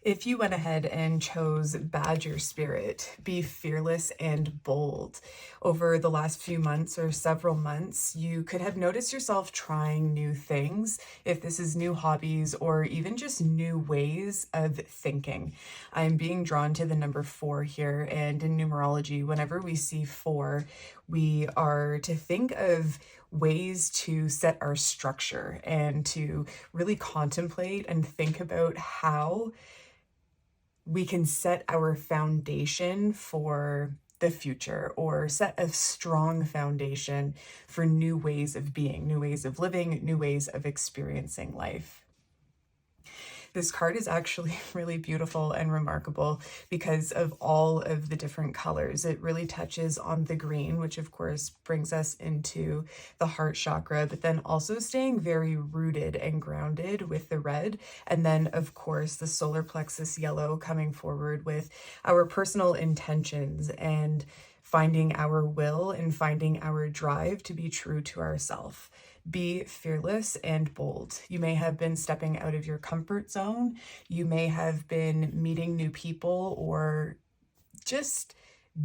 If you went ahead and chose Badger Spirit, be fearless and bold, over the last few months or several months, you could have noticed yourself trying new things, if this is new hobbies or even just new ways of thinking. I'm being drawn to the number 4 here, and in numerology, whenever we see 4, we are to think of ways to set our structure and to really contemplate and think about how we can set our foundation for the future, or set a strong foundation for new ways of being, new ways of living, new ways of experiencing life. This card is actually really beautiful and remarkable because of all of the different colors. It really touches on the green, which of course brings us into the heart chakra, but then also staying very rooted and grounded with the red. And then of course the solar plexus yellow coming forward with our personal intentions and finding our will and finding our drive to be true to ourselves. Be fearless and bold. You may have been stepping out of your comfort zone. You may have been meeting new people or just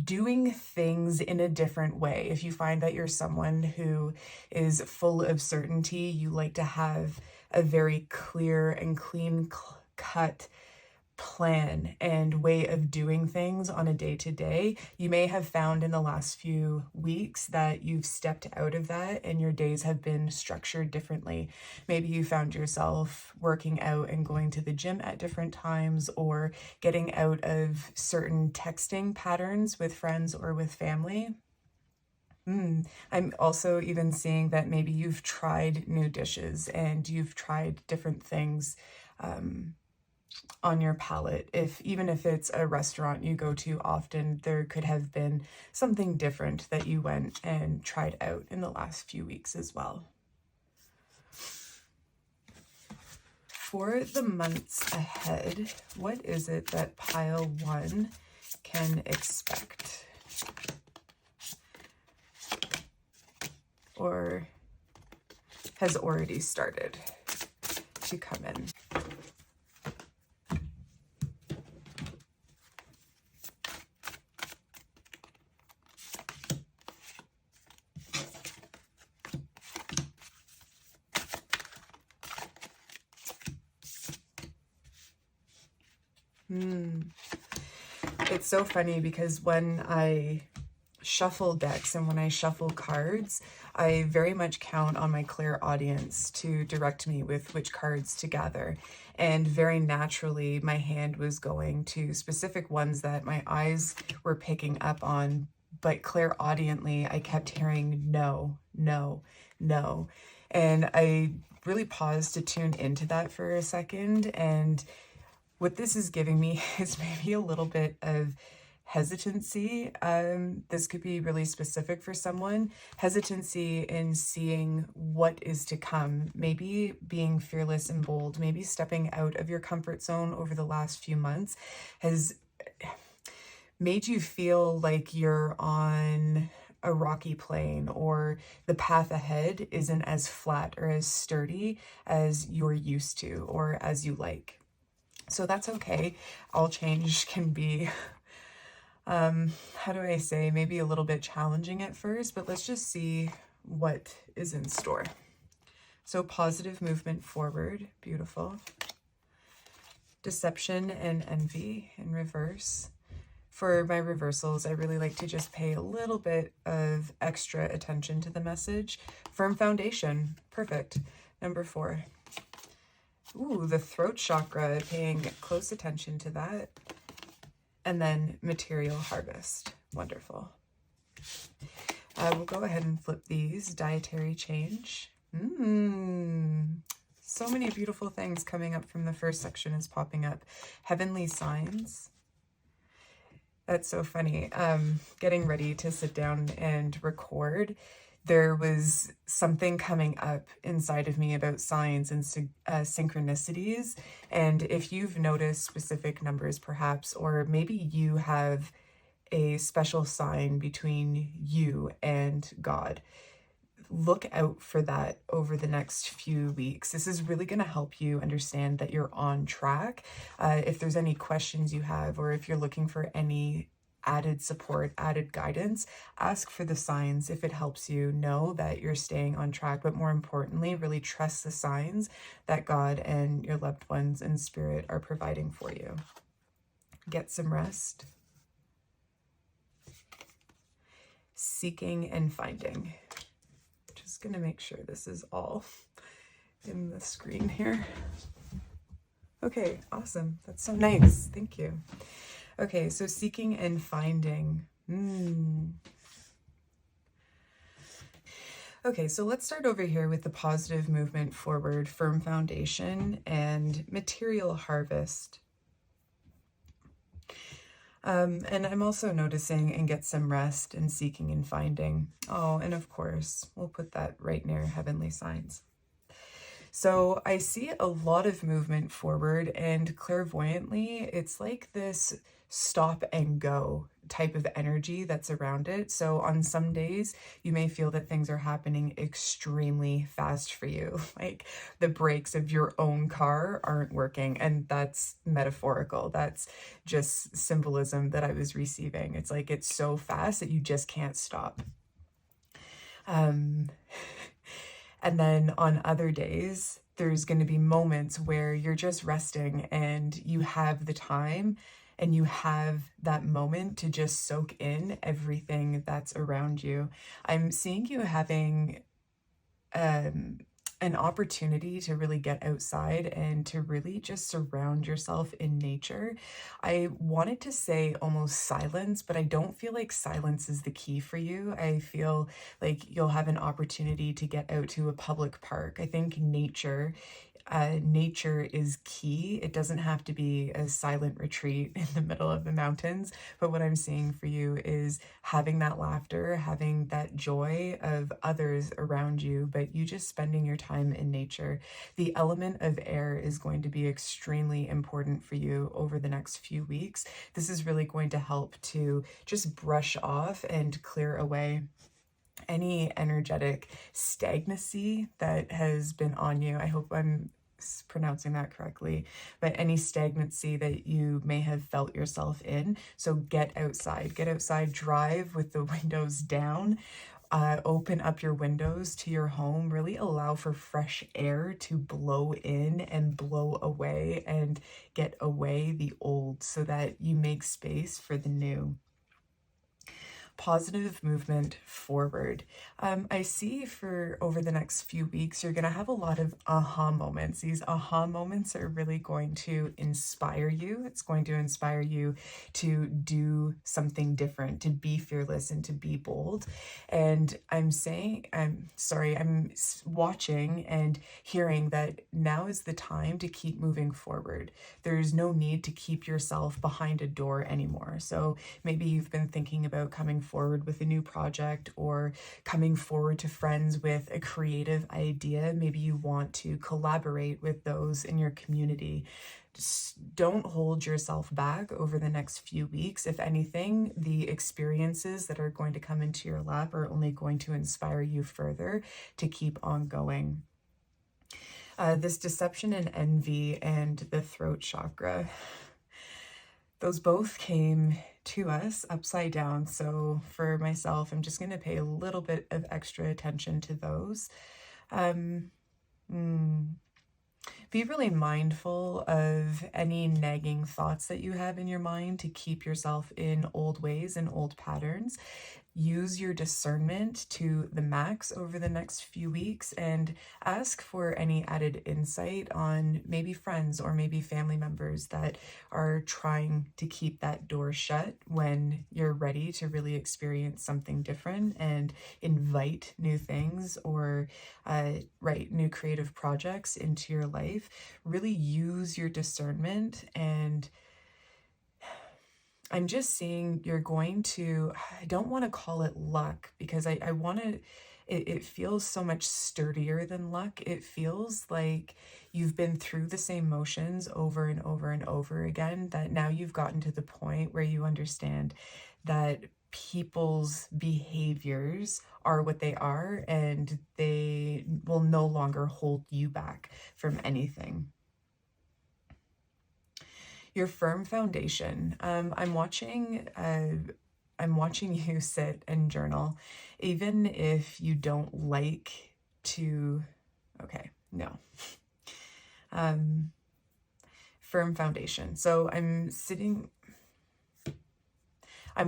doing things in a different way. If you find that you're someone who is full of certainty, you like to have a very clear and clean cut plan and way of doing things on a day-to-day, you may have found in the last few weeks that you've stepped out of that and your days have been structured differently. Maybe you found yourself working out and going to the gym at different times, or getting out of certain texting patterns with friends or with family. I'm also even seeing that maybe you've tried new dishes and you've tried different things on your palate. Even if it's a restaurant you go to often, there could have been something different that you went and tried out in the last few weeks as well. For the months ahead, what is it that pile 1 can expect? Or has already started to come in? It's so funny because when I shuffle decks and when I shuffle cards, I very much count on my clairaudience to direct me with which cards to gather. And very naturally, my hand was going to specific ones that my eyes were picking up on, but clairaudiently, I kept hearing no, no, no. And I really paused to tune into that for a second. And what this is giving me is maybe a little bit of hesitancy. This could be really specific for someone. Hesitancy in seeing what is to come, maybe being fearless and bold, maybe stepping out of your comfort zone over the last few months has made you feel like you're on a rocky plane, or the path ahead isn't as flat or as sturdy as you're used to or as you like. So that's okay. All change can be, how do I say, maybe a little bit challenging at first, but let's just see what is in store. So positive movement forward, beautiful. Deception and envy in reverse. For my reversals, I really like to just pay a little bit of extra attention to the message. Firm foundation, perfect. Number 4. Ooh, the throat chakra, paying close attention to that. And then material harvest, wonderful. We'll go ahead and flip these. Dietary change. So many beautiful things coming up from the first section is popping up. Heavenly signs. That's so funny. Getting ready to sit down and record, there was something coming up inside of me about signs and synchronicities. And if you've noticed specific numbers perhaps, or maybe you have a special sign between you and God, look out for that over the next few weeks. This is really going to help you understand that you're on track. If there's any questions you have, or if you're looking for any added support, added guidance, ask for the signs. If it helps you, know that you're staying on track, but more importantly, really trust the signs that God and your loved ones and spirit are providing for you. Get some rest. Seeking and finding. Just going to make sure this is all in the screen here. Okay, awesome. That's so nice. Thank you. Okay, so seeking and finding. Okay, so let's start over here with the positive movement forward, firm foundation, and material harvest. And I'm also noticing and get some rest and seeking and finding. Oh, and of course, we'll put that right near heavenly signs. So I see a lot of movement forward, and clairvoyantly, it's like this stop and go type of energy that's around it. So on some days, you may feel that things are happening extremely fast for you. Like the brakes of your own car aren't working. And that's metaphorical. That's just symbolism that I was receiving. It's like it's so fast that you just can't stop. And then on other days, there's going to be moments where you're just resting and you have the time and you have that moment to just soak in everything that's around you. I'm seeing you having an opportunity to really get outside and to really just surround yourself in nature. I wanted to say almost silence, but I don't feel like silence is the key for you. I feel like you'll have an opportunity to get out to a public park. I think nature is key. It doesn't have to be a silent retreat in the middle of the mountains, but what I'm seeing for you is having that laughter, having that joy of others around you, but you just spending your time in nature. The element of air is going to be extremely important for you over the next few weeks. This is really going to help to just brush off and clear away any energetic stagnancy that has been on you. I hope I'm pronouncing that correctly, but any stagnancy that you may have felt yourself in. So get outside, drive with the windows down, open up your windows to your home, really allow for fresh air to blow in and blow away and get away the old so that you make space for the new. Positive movement forward. I see for over the next few weeks, you're going to have a lot of aha moments. These aha moments are really going to inspire you. It's going to inspire you to do something different, to be fearless and to be bold. And I'm watching and hearing that now is the time to keep moving forward. There's no need to keep yourself behind a door anymore. So maybe you've been thinking about coming forward with a new project or coming forward to friends with a creative idea. Maybe you want to collaborate with those in your community. Just don't hold yourself back over the next few weeks. If anything, the experiences that are going to come into your lap are only going to inspire you further to keep on going. This deception and envy and the throat chakra, those both came to us upside down. So for myself, I'm just going to pay a little bit of extra attention to those. Be really mindful of any nagging thoughts that you have in your mind to keep yourself in old ways and old patterns. Use your discernment to the max over the next few weeks and ask for any added insight on maybe friends or maybe family members that are trying to keep that door shut when you're ready to really experience something different and invite new things or new creative projects into your life. Really use your discernment, and I'm just seeing you're going to, I don't want to call it luck because I want to, it feels so much sturdier than luck. It feels like you've been through the same motions over and over and over again, that now you've gotten to the point where you understand that people's behaviors are what they are, and they will no longer hold you back from anything. Your firm foundation. I'm watching you sit and journal, even if you don't like to. Okay, no. Firm foundation. So I'm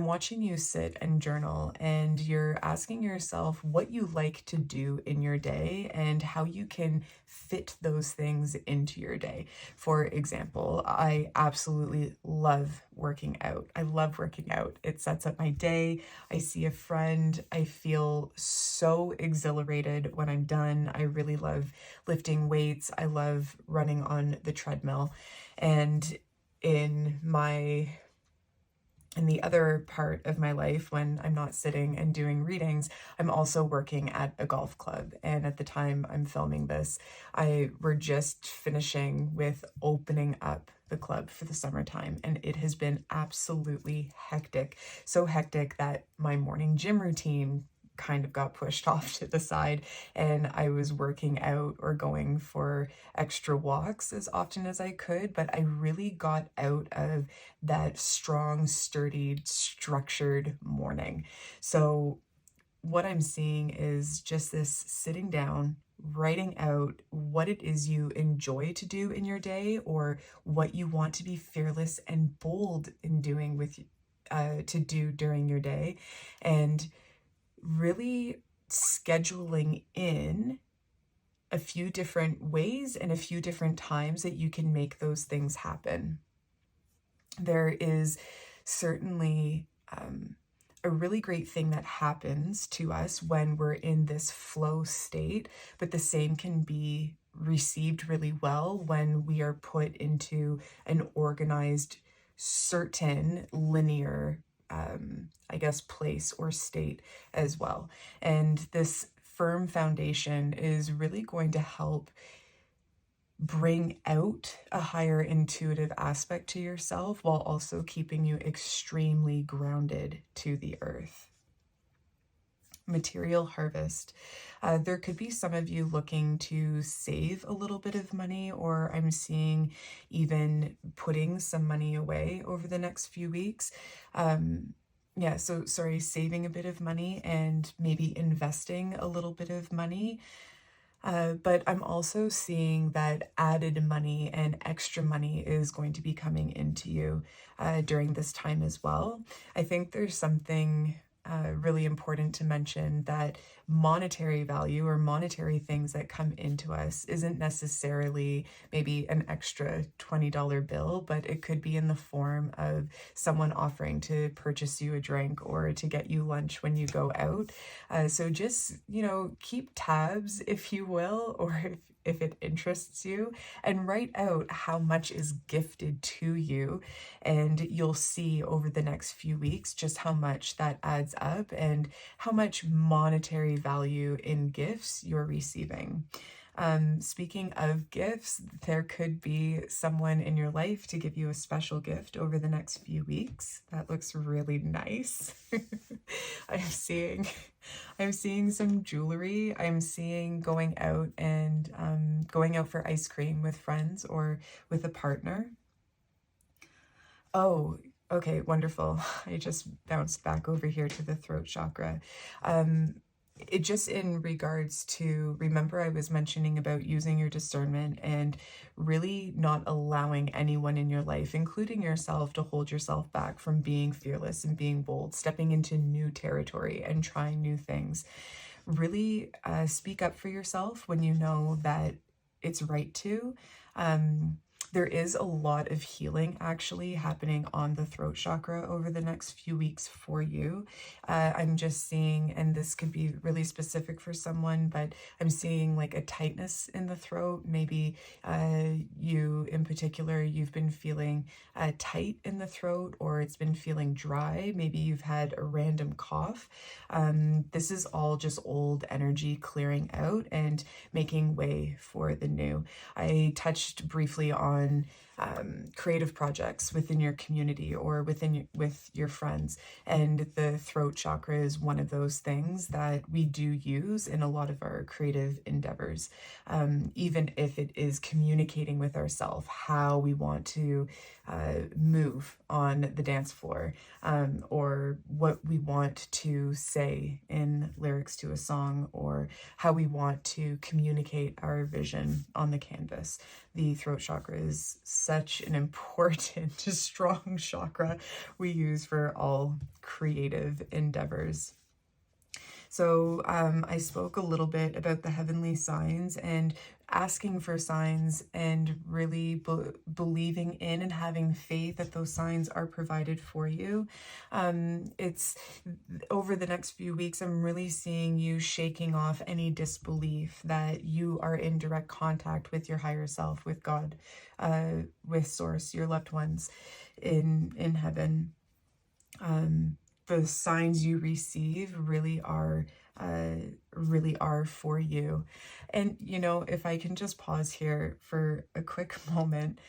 watching you sit and journal, and you're asking yourself what you like to do in your day and how you can fit those things into your day. For example, I absolutely love working out. I love working out. It sets up my day. I see a friend. I feel so exhilarated when I'm done. I really love lifting weights. I love running on the treadmill. And in the other part of my life, when I'm not sitting and doing readings, I'm also working at a golf club. And at the time I'm filming this, we're just finishing with opening up the club for the summertime. And it has been absolutely hectic. So hectic that my morning gym routine kind of got pushed off to the side, and I was working out or going for extra walks as often as I could, but I really got out of that strong, sturdy, structured morning. So what I'm seeing is just this sitting down, writing out what it is you enjoy to do in your day, or what you want to be fearless and bold in doing to do during your day, and really scheduling in a few different ways and a few different times that you can make those things happen. There is certainly a really great thing that happens to us when we're in this flow state, but the same can be received really well when we are put into an organized, certain, linear place or state as well. And this firm foundation is really going to help bring out a higher intuitive aspect to yourself while also keeping you extremely grounded to the earth. Material harvest. There could be some of you looking to save a little bit of money, or I'm seeing even putting some money away over the next few weeks. Saving a bit of money and maybe investing a little bit of money. But I'm also seeing that added money and extra money is going to be coming into you during this time as well. I think there's something really important to mention, that monetary value or monetary things that come into us isn't necessarily maybe an extra $20 bill, but it could be in the form of someone offering to purchase you a drink or to get you lunch when you go out. So just, keep tabs, if you will, or if it interests you, and write out how much is gifted to you, and you'll see over the next few weeks just how much that adds up and how much monetary value in gifts you're receiving. Speaking of gifts, there could be someone in your life to give you a special gift over the next few weeks. That looks really nice. I'm seeing some jewelry. I'm seeing going out for ice cream with friends or with a partner. Oh, okay, wonderful. I just bounced back over here to the throat chakra. It just in regards to, remember I was mentioning about using your discernment and really not allowing anyone in your life, including yourself, to hold yourself back from being fearless and being bold, stepping into new territory and trying new things. Really speak up for yourself when you know that it's right to. There is a lot of healing actually happening on the throat chakra over the next few weeks for you. I'm just seeing, and this could be really specific for someone, but I'm seeing like a tightness in the throat. Maybe you in particular, you've been feeling tight in the throat, or it's been feeling dry. Maybe you've had a random cough. This is all just old energy clearing out and making way for the new. I touched briefly on creative projects within your community or with your friends. And the throat chakra is one of those things that we do use in a lot of our creative endeavors, even if it is communicating with ourselves how we want to move on the dance floor, or what we want to say in lyrics to a song, or how we want to communicate our vision on the canvas. The throat chakra is such an important, strong chakra we use for all creative endeavors. So I spoke a little bit about the heavenly signs and asking for signs and really believing in and having faith that those signs are provided for you. It's over the next few weeks, I'm really seeing you shaking off any disbelief that you are in direct contact with your higher self, with God, with Source, your loved ones in heaven. The signs you receive really are for you. And you know, if I can just pause here for a quick moment,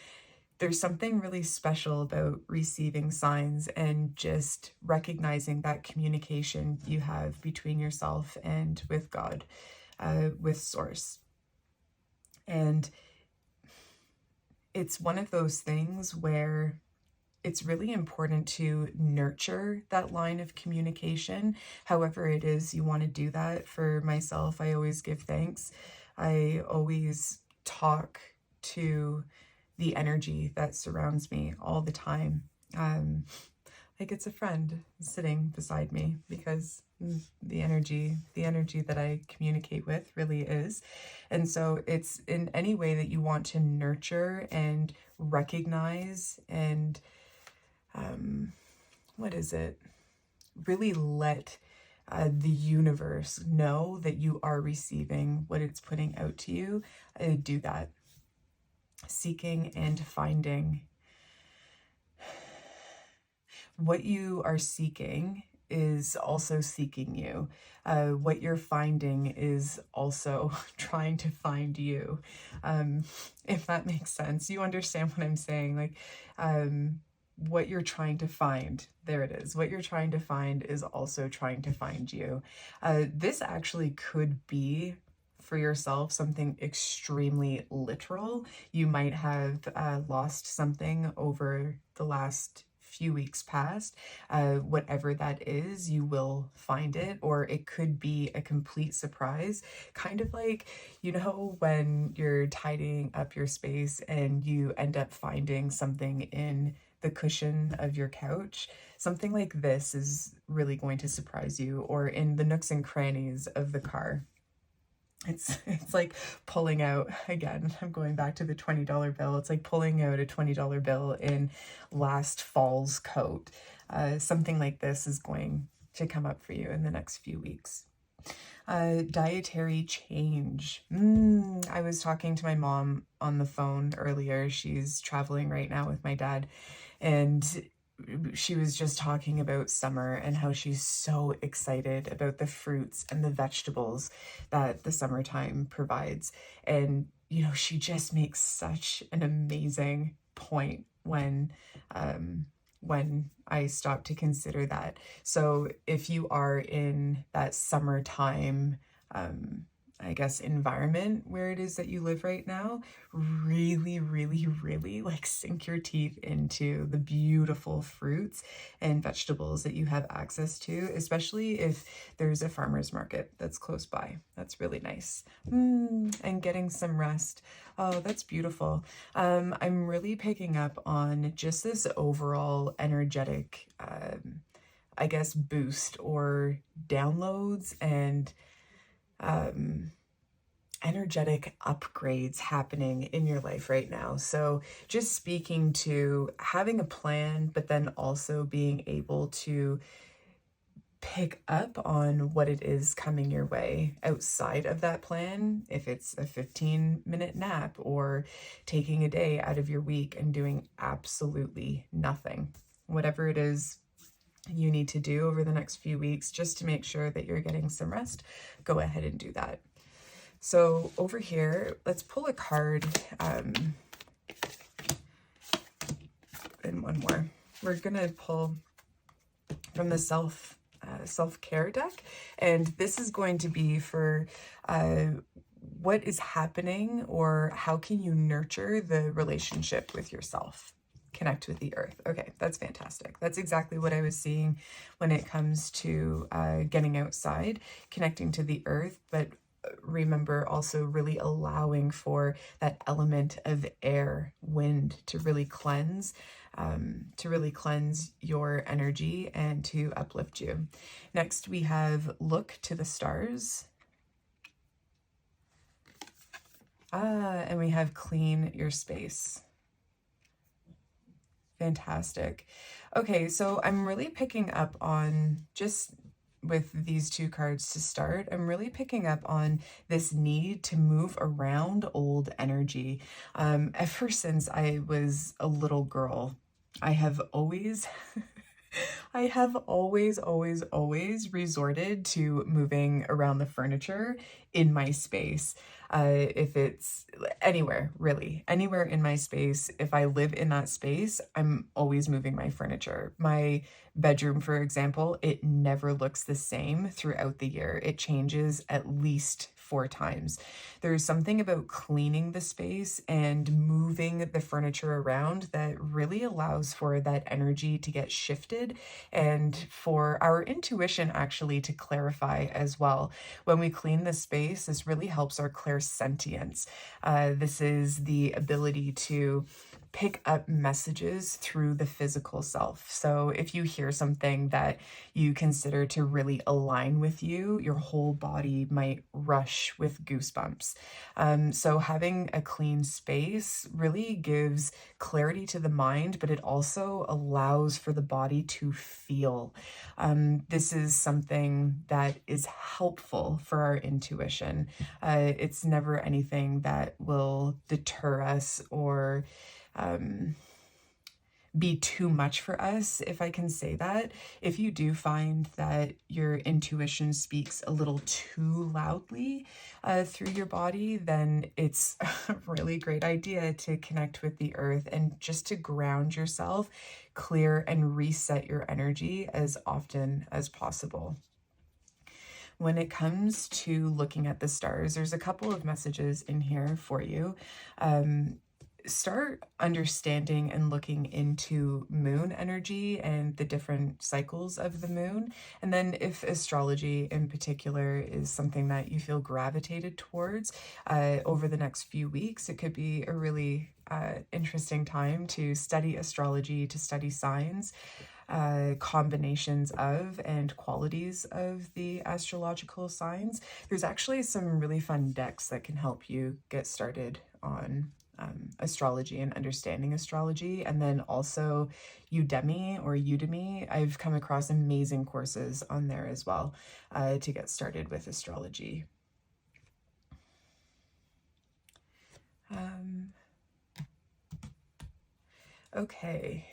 there's something really special about receiving signs and just recognizing that communication you have between yourself and with God, with Source. And it's one of those things where it's really important to nurture that line of communication, however it is you want to do that. For myself, I always give thanks. I always talk to the energy that surrounds me all the time. Like it's a friend sitting beside me, because the energy that I communicate with really is. And so it's in any way that you want to nurture and recognize and really let the universe know that you are receiving what it's putting out to you. Do that. Seeking and finding. What you are seeking is also seeking you. What you're finding is also trying to find you. If that makes sense. You understand what I'm saying? Like, what you're trying to find, there it is. What you're trying to find is also trying to find you. This actually could be, for yourself, something extremely literal. You might have lost something over the last few weeks past. Whatever that is, you will find it, or it could be a complete surprise. Kind of like, you know, when you're tidying up your space and you end up finding something in the cushion of your couch. Something like this is really going to surprise you, or in the nooks and crannies of the car. It's like pulling out, again, I'm going back to the $20 bill. It's like pulling out a $20 bill in last fall's coat. Something like this is going to come up for you in the next few weeks. Dietary change. I was talking to my mom on the phone earlier. She's traveling right now with my dad, and she was just talking about summer and how she's so excited about the fruits and the vegetables that the summertime provides. And, you know, she just makes such an amazing point when I stop to consider that. So if you are in that summertime, I guess, environment where it is that you live right now, really, really, really like sink your teeth into the beautiful fruits and vegetables that you have access to, especially if there's a farmer's market that's close by. That's really nice. And getting some rest. Oh, that's beautiful. I'm really picking up on just this overall energetic, I guess, boost or downloads and energetic upgrades happening in your life right now. So just speaking to having a plan, but then also being able to pick up on what it is coming your way outside of that plan. If it's a 15-minute nap or taking a day out of your week and doing absolutely nothing, whatever it is you need to do over the next few weeks just to make sure that you're getting some rest, go ahead and do that. So over here, let's pull a card and one more. We're gonna pull from the self-care deck, and this is going to be for what is happening, or how can you nurture the relationship with yourself. Connect with the earth. Okay, that's fantastic. That's exactly what I was seeing when it comes to getting outside, connecting to the earth, but remember also really allowing for that element of air, wind, to really cleanse your energy and to uplift you. Next, we have look to the stars. And we have clean your space. Fantastic. Okay, so I'm really picking up on, just with these two cards to start, I'm really picking up on this need to move around old energy. Ever since I was a little girl, I have always always resorted to moving around the furniture in my space. If it's anywhere, really, anywhere in my space, if I live in that space, I'm always moving my furniture. My bedroom, for example, it never looks the same throughout the year. It changes at least 4 times. There's something about cleaning the space and moving the furniture around that really allows for that energy to get shifted and for our intuition actually to clarify as well. When we clean the space, this really helps our clairsentience. This is the ability to pick up messages through the physical self. So if you hear something that you consider to really align with you, your whole body might rush with goosebumps. So having a clean space really gives clarity to the mind, but it also allows for the body to feel. This is something that is helpful for our intuition. It's never anything that will deter us or be too much for us, if I can say that. If you do find that your intuition speaks a little too loudly through your body, then it's a really great idea to connect with the earth and just to ground yourself, clear and reset your energy as often as possible. When it comes to looking at the stars, there's a couple of messages in here for you. Start understanding and looking into moon energy and the different cycles of the moon. And then if astrology in particular is something that you feel gravitated towards over the next few weeks, it could be a really interesting time to study astrology, to study signs, combinations of and qualities of the astrological signs. There's actually some really fun decks that can help you get started on astrology and understanding astrology. And then also Udemy, I've come across amazing courses on there as well to get started with astrology. Okay.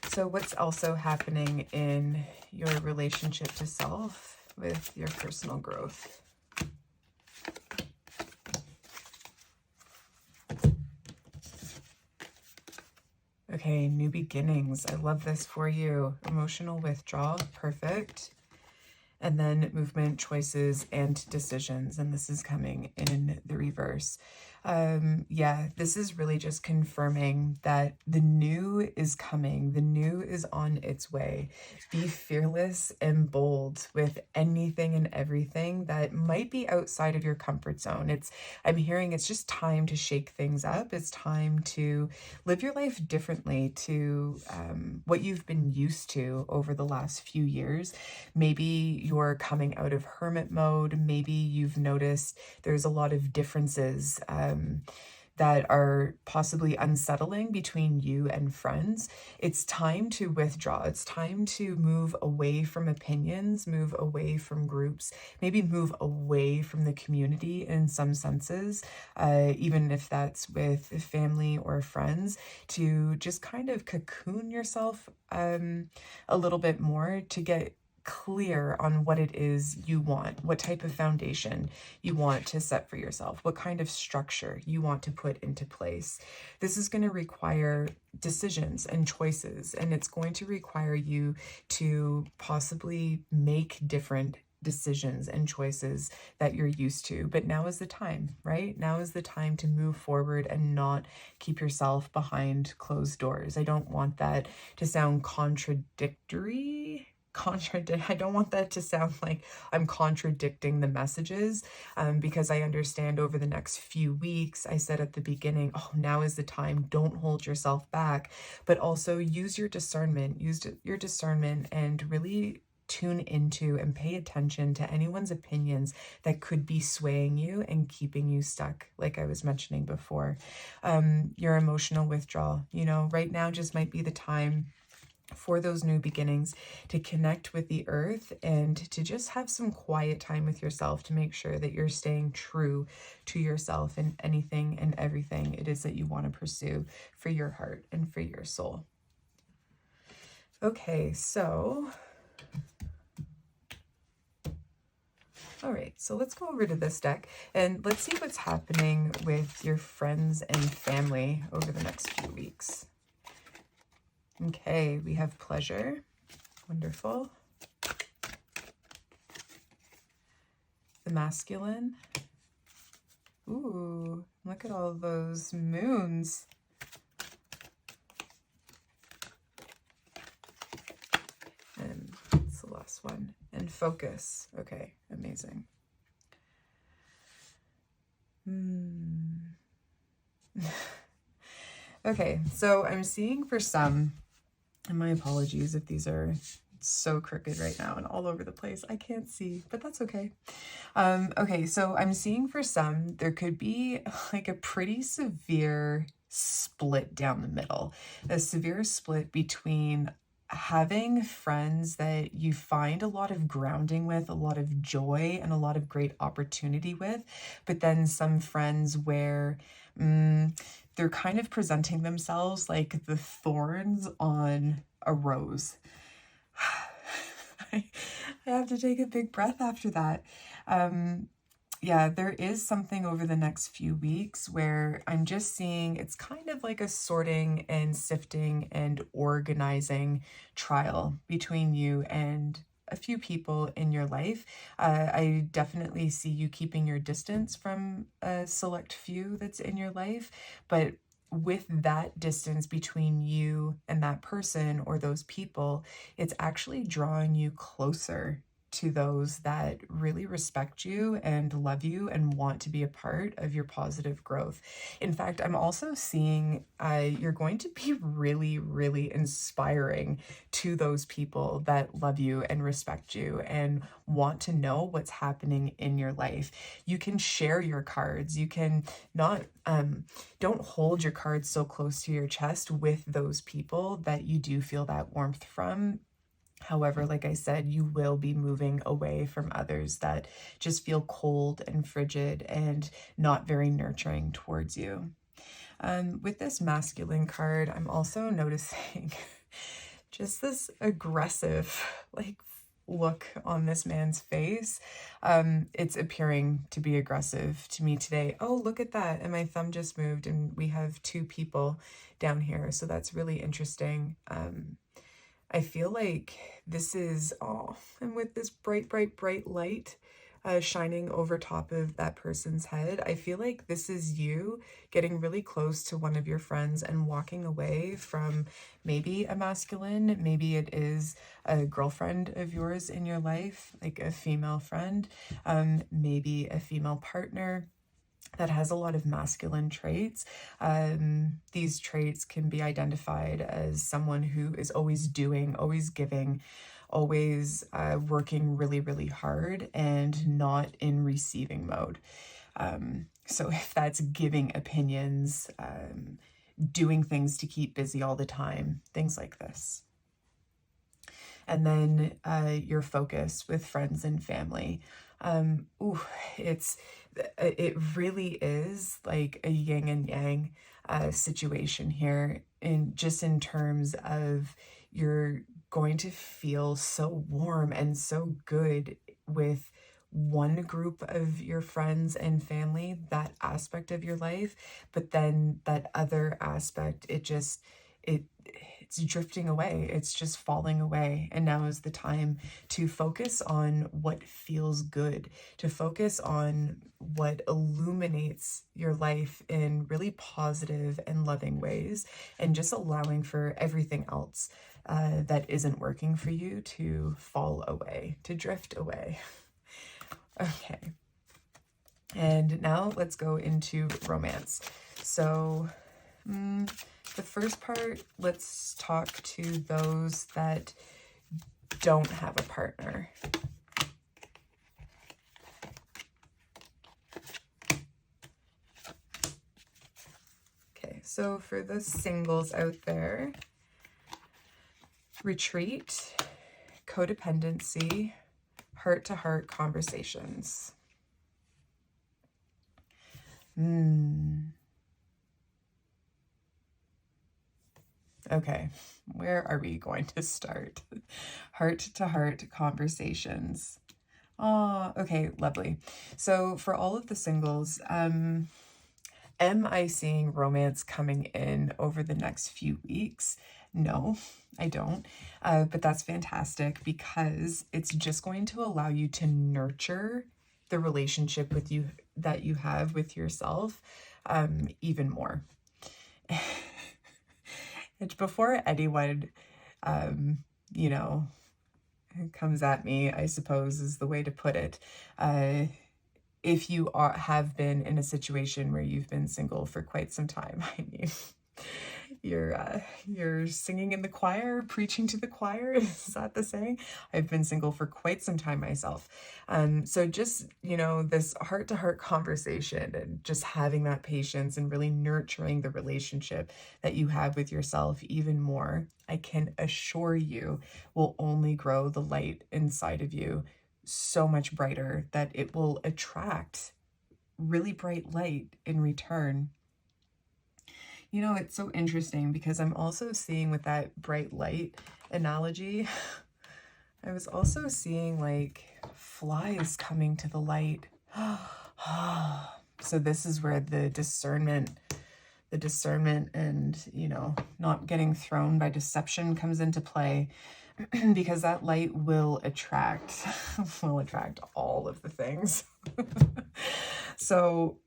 So what's also happening in your relationship to self with your personal growth? Okay, new beginnings. I love this for you. Emotional withdrawal, perfect. And then movement, choices, and decisions. And this is coming in the reverse. Yeah, this is really just confirming that the new is coming. The new is on its way. Be fearless and bold with anything and everything that might be outside of your comfort zone. I'm hearing it's just time to shake things up. It's time to live your life differently to what you've been used to over the last few years. Maybe you're coming out of hermit mode. Maybe you've noticed there's a lot of differences that are possibly unsettling between you and friends. It's time to withdraw. It's time to move away from opinions, move away from groups, maybe move away from the community in some senses, even if that's with family or friends, to just kind of cocoon yourself a little bit more, to get clear on what it is you want, what type of foundation you want to set for yourself, what kind of structure you want to put into place. This is going to require decisions and choices, and it's going to require you to possibly make different decisions and choices that you're used to. But now is the time, right? Now is the time to move forward and not keep yourself behind closed doors. I don't want that to sound contradictory. I don't want that to sound like I'm contradicting the messages, because I understand over the next few weeks, I said at the beginning, oh, now is the time, don't hold yourself back, but also use your discernment, and really tune into and pay attention to anyone's opinions that could be swaying you and keeping you stuck, like I was mentioning before. Your emotional withdrawal, right now just might be the time for those new beginnings to connect with the earth and to just have some quiet time with yourself to make sure that you're staying true to yourself in anything and everything it is that you want to pursue for your heart and for your soul. Okay, so all right, so let's go over to this deck and let's see what's happening with your friends and family over the next few weeks. Okay, we have pleasure. Wonderful. The masculine. Ooh, look at all those moons. And that's the last one. And focus. Okay, amazing. Okay, so I'm seeing for some, and my apologies if these are so crooked right now and all over the place. I can't see, but that's okay. Okay, so I'm seeing for some, there could be like a pretty severe split down the middle, a severe split between having friends that you find a lot of grounding with, a lot of joy, and a lot of great opportunity with, but then some friends where they're kind of presenting themselves like the thorns on a rose. I have to take a big breath after that. Yeah, there is something over the next few weeks where I'm just seeing it's kind of like a sorting and sifting and organizing trial between you and a few people in your life. I definitely see you keeping your distance from a select few that's in your life, but with that distance between you and that person or those people, it's actually drawing you closer to those that really respect you and love you and want to be a part of your positive growth. In fact, I'm also seeing you're going to be really, really inspiring to those people that love you and respect you and want to know what's happening in your life. You can share your cards. You can not, don't hold your cards so close to your chest with those people that you do feel that warmth from. However, like I said, you will be moving away from others that just feel cold and frigid and not very nurturing towards you. With this masculine card, I'm also noticing just this aggressive, look on this man's face. It's appearing to be aggressive to me today. Oh, look at that. And my thumb just moved and we have two people down here. So that's really interesting. I feel like this is, and with this bright, bright, bright light shining over top of that person's head, I feel like this is you getting really close to one of your friends and walking away from maybe a masculine, maybe it is a girlfriend of yours in your life, like a female friend, maybe a female partner that has a lot of masculine traits. These traits can be identified as someone who is always doing, always giving, always working really, really hard and not in receiving mode. So if that's giving opinions, doing things to keep busy all the time, things like this. And then your focus with friends and family. It really is like a yin and yang situation here, in terms of you're going to feel so warm and so good with one group of your friends and family, that aspect of your life, but then that other aspect, it's drifting away. It's just falling away. And now is the time to focus on what feels good, to focus on what illuminates your life in really positive and loving ways, and just allowing for everything else that isn't working for you to fall away, to drift away. Okay. And now let's go into romance. So the first part, let's talk to those that don't have a partner. Okay, so for the singles out there, retreat, codependency, heart-to-heart conversations. Okay, where are we going to start? Heart-to-heart conversations. Oh, okay, lovely. So for all of the singles, am I seeing romance coming in over the next few weeks? No, I don't. But that's fantastic, because it's just going to allow you to nurture the relationship with you that you have with yourself even more. And before anyone, you know, comes at me, I suppose is the way to put it. If you have been in a situation where you've been single for quite some time, I mean, you're singing in the choir, preaching to the choir. Is that the saying? I've been single for quite some time myself. So just, this heart-to-heart conversation and just having that patience and really nurturing the relationship that you have with yourself even more, I can assure you will only grow the light inside of you so much brighter that it will attract really bright light in return. It's so interesting because I'm also seeing with that bright light analogy, I was also seeing like flies coming to the light. So this is where the discernment and, not getting thrown by deception comes into play, because that light will attract all of the things. So,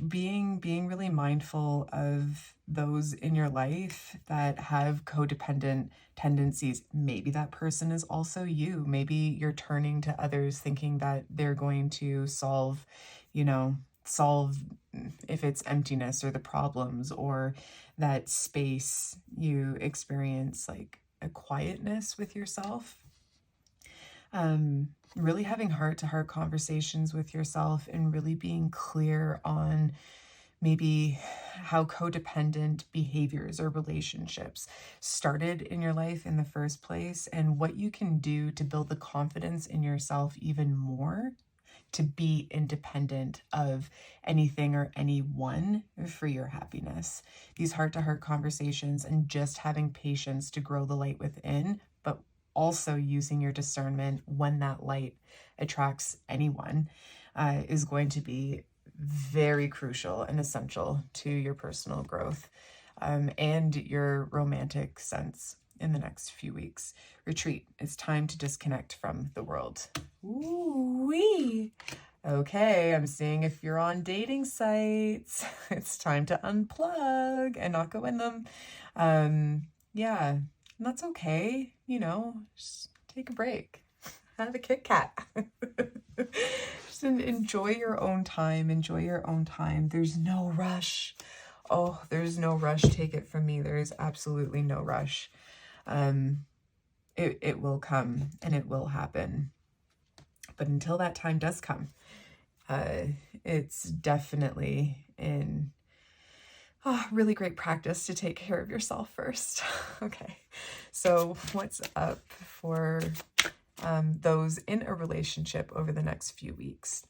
being really mindful of those in your life that have codependent tendencies. Maybe that person is also you. Maybe you're turning to others thinking that they're going to solve if it's emptiness or the problems or that space you experience, like a quietness with yourself. Really having heart-to-heart conversations with yourself and really being clear on maybe how codependent behaviors or relationships started in your life in the first place, and what you can do to build the confidence in yourself even more to be independent of anything or anyone for your happiness. These heart-to-heart conversations and just having patience to grow the light within, but also using your discernment when that light attracts anyone is going to be very crucial and essential to your personal growth and your romantic sense in the next few weeks. Retreat. It's time to disconnect from the world. Ooh-wee. Okay, I'm seeing if you're on dating sites, it's time to unplug and not go in them. Yeah, and that's okay. Just take a break. Have a Kit Kat. Just enjoy your own time. Enjoy your own time. There's no rush. Oh, there's no rush. Take it from me. There is absolutely no rush. It will come and it will happen. But until that time does come, it's definitely in really great practice to take care of yourself first. Okay, so what's up for those in a relationship over the next few weeks?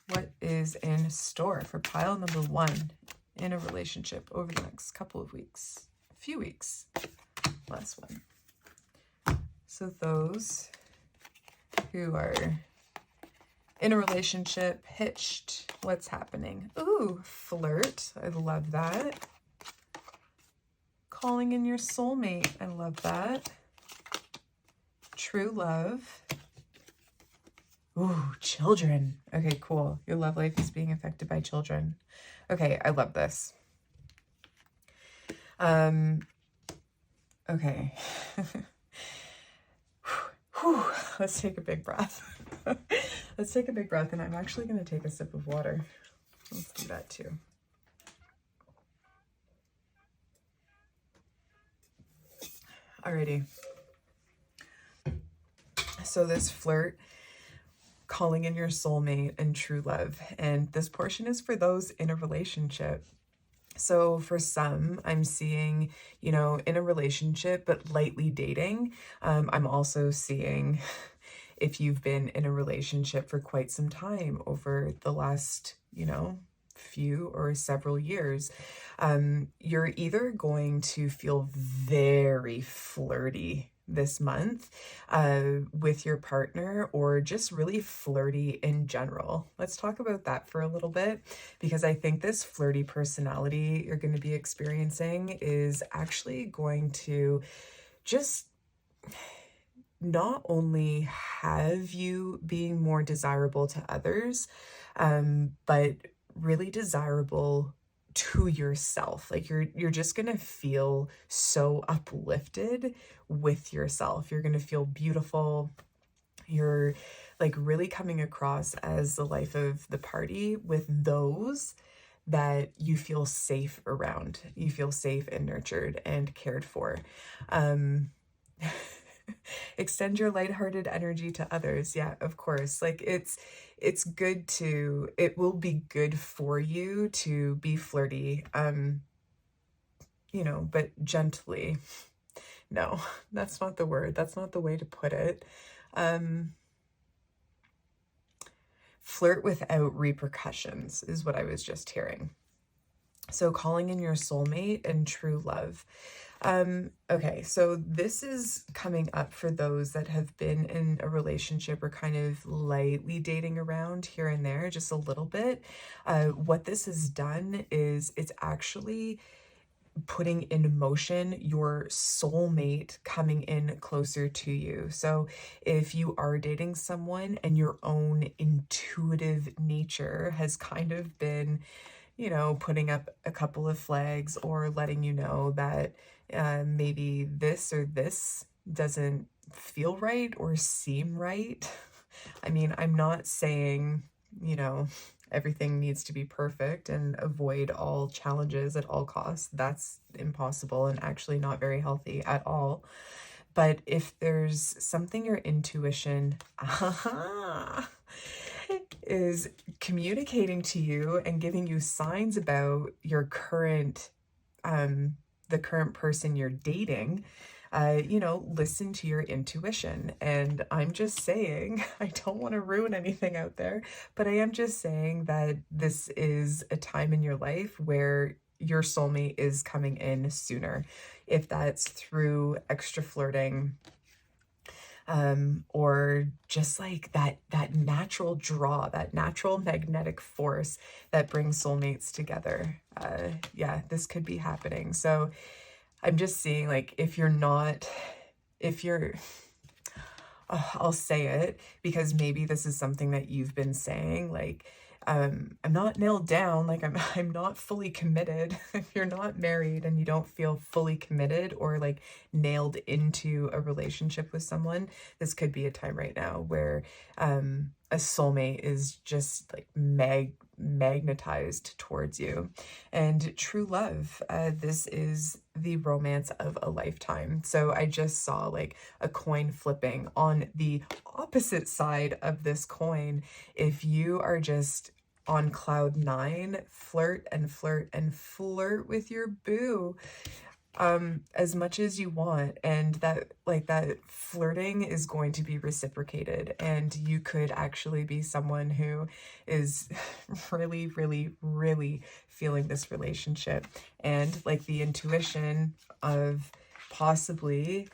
What is in store for pile number 1 in a relationship over the next couple of weeks? few weeks. Last one. So those who are in a relationship, hitched, what's happening? Ooh, flirt. I love that. Calling in your soulmate. I love that. True love. Ooh, children. Okay, cool. Your love life is being affected by children. Okay, I love this. Okay. Whew. Let's take a big breath. Let's take a big breath, and I'm actually going to take a sip of water. Let's do that too. Alrighty. So this flirt, calling in your soulmate, and true love. And this portion is for those in a relationship. So for some, I'm seeing, in a relationship, but lightly dating. I'm also seeing if you've been in a relationship for quite some time over the last, few or several years, you're either going to feel very flirty this month with your partner, or just really flirty in general. Let's talk about that for a little bit, because I think this flirty personality you're going to be experiencing is actually going to just not only have you being more desirable to others, but really desirable to yourself. Like you're just gonna feel so uplifted with yourself. You're gonna feel beautiful. You're like really coming across as the life of the party with those that you feel safe around. You feel safe and nurtured and cared for. Extend your lighthearted energy to others. Yeah, of course. Like it will be good for you to be flirty, but gently. No, that's not the word. That's not the way to put it. Flirt without repercussions is what I was just hearing. So calling in your soulmate and true love. Okay, so this is coming up for those that have been in a relationship or kind of lightly dating around here and there, just a little bit. What this has done is it's actually putting in motion your soulmate coming in closer to you. So if you are dating someone and your own intuitive nature has kind of been, putting up a couple of flags or letting you know that maybe this or this doesn't feel right or seem right. I mean, I'm not saying, everything needs to be perfect and avoid all challenges at all costs. That's impossible and actually not very healthy at all. But if there's something your intuition is communicating to you and giving you signs about your current, the current person you're dating, listen to your intuition. And I'm just saying, I don't want to ruin anything out there, but I am just saying that this is a time in your life where your soulmate is coming in sooner. If that's through extra flirting, or just like that natural draw, that natural magnetic force that brings soulmates together. This could be happening. So I'm just seeing, like, I'll say it because maybe this is something that you've been saying, like, I'm not nailed down, like I'm not fully committed. If you're not married and you don't feel fully committed or like nailed into a relationship with someone, this could be a time right now where a soulmate is just like magnetized towards you. And true love, this is the romance of a lifetime. So I just saw like a coin flipping on the opposite side of this coin. If you are just on cloud 9, flirt and flirt and flirt with your boo. as much as you want, and that flirting is going to be reciprocated, and you could actually be someone who is really, really, really feeling this relationship, and like the intuition of possibly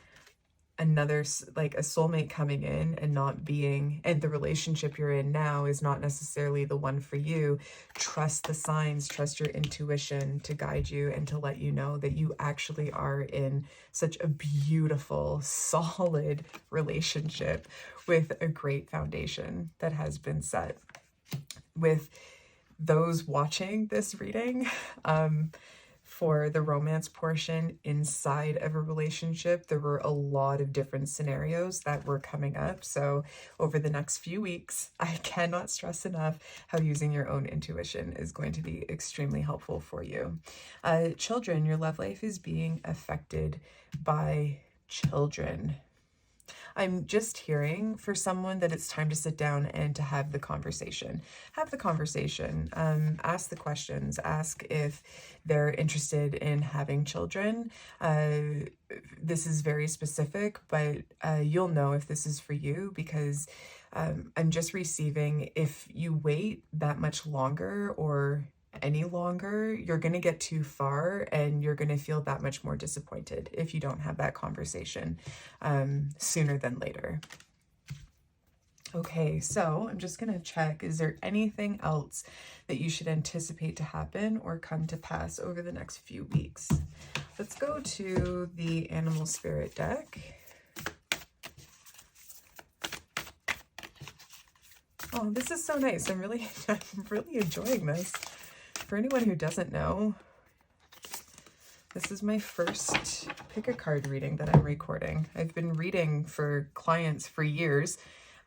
another, like a soulmate coming in and not being, and the relationship you're in now is not necessarily the one for you. Trust the signs, trust your intuition to guide you and to let you know that you actually are in such a beautiful, solid relationship with a great foundation that has been set. With those watching this reading, for the romance portion inside of a relationship, there were a lot of different scenarios that were coming up. So over the next few weeks, I cannot stress enough how using your own intuition is going to be extremely helpful for you. Children, your love life is being affected by children. I'm just hearing for someone that it's time to sit down and to have the conversation. Have the conversation. Ask the questions. Ask if they're interested in having children. This is very specific, but you'll know if this is for you, because I'm just receiving, if you wait that much longer or any longer, you're going to get too far and you're going to feel that much more disappointed if you don't have that conversation sooner than later. Okay, so I'm just going to check, is there anything else that you should anticipate to happen or come to pass over the next few weeks? Let's go to the Animal Spirit deck. Oh, this is so nice. I'm really enjoying this. For anyone who doesn't know, this is my first pick a card reading that I'm recording. I've been reading for clients for years,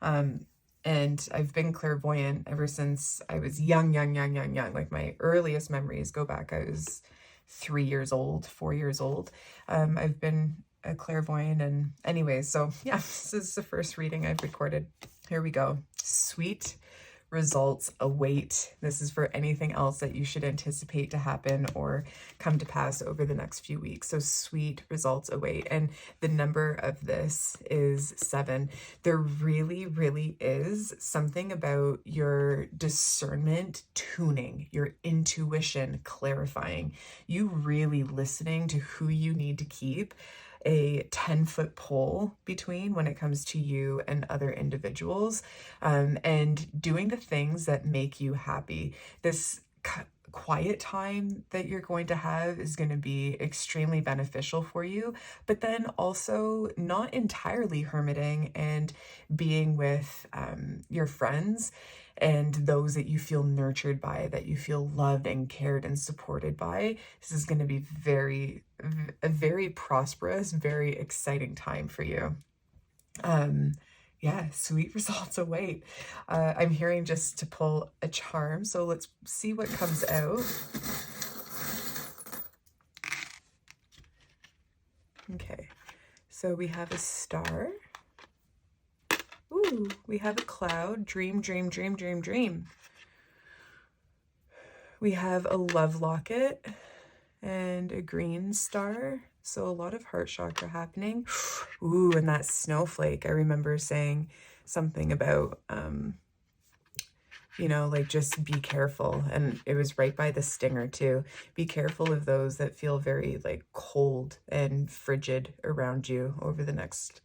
and I've been clairvoyant ever since I was young. Like my earliest memories go back, I was 3 years old, 4 years old. I've been a clairvoyant, and anyways, so yeah, this is the first reading I've recorded. Here we go. Sweet results await. This is for anything else that you should anticipate to happen or come to pass over the next few weeks. So sweet results await. And the number of this is 7. There really, really is something about your discernment tuning, your intuition clarifying, you really listening to who you need to keep a 10-foot pole between when it comes to you and other individuals, and doing the things that make you happy. This quiet time that you're going to have is going to be extremely beneficial for you, but then also not entirely hermiting and being with your friends and those that you feel nurtured by, that you feel loved and cared and supported by. This is going to be a very prosperous, very exciting time for you. Yeah, sweet results await. I'm hearing just to pull a charm, so let's see what comes out. Okay, so we have a star. Ooh, we have a cloud. Dream, dream, dream, dream, dream. We have a love locket and a green star. So a lot of heart chakra happening. Ooh, and that snowflake. I remember saying something about, you know, like just be careful. And it was right by the stinger too. Be careful of those that feel very like cold and frigid around you over the next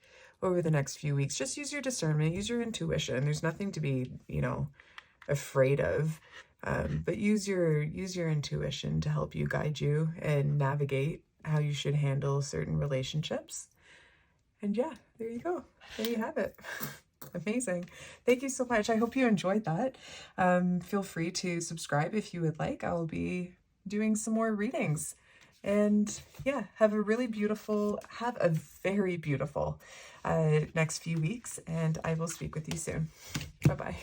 few weeks. Just use your discernment, use your intuition. There's nothing to be, you know, afraid of. But use your intuition to help you guide you and navigate how you should handle certain relationships. And yeah, there you go. There you have it. Amazing. Thank you so much. I hope you enjoyed that. Feel free to subscribe if you would like. I will be doing some more readings. And yeah, have a very beautiful next few weeks, and I will speak with you soon. Bye-bye.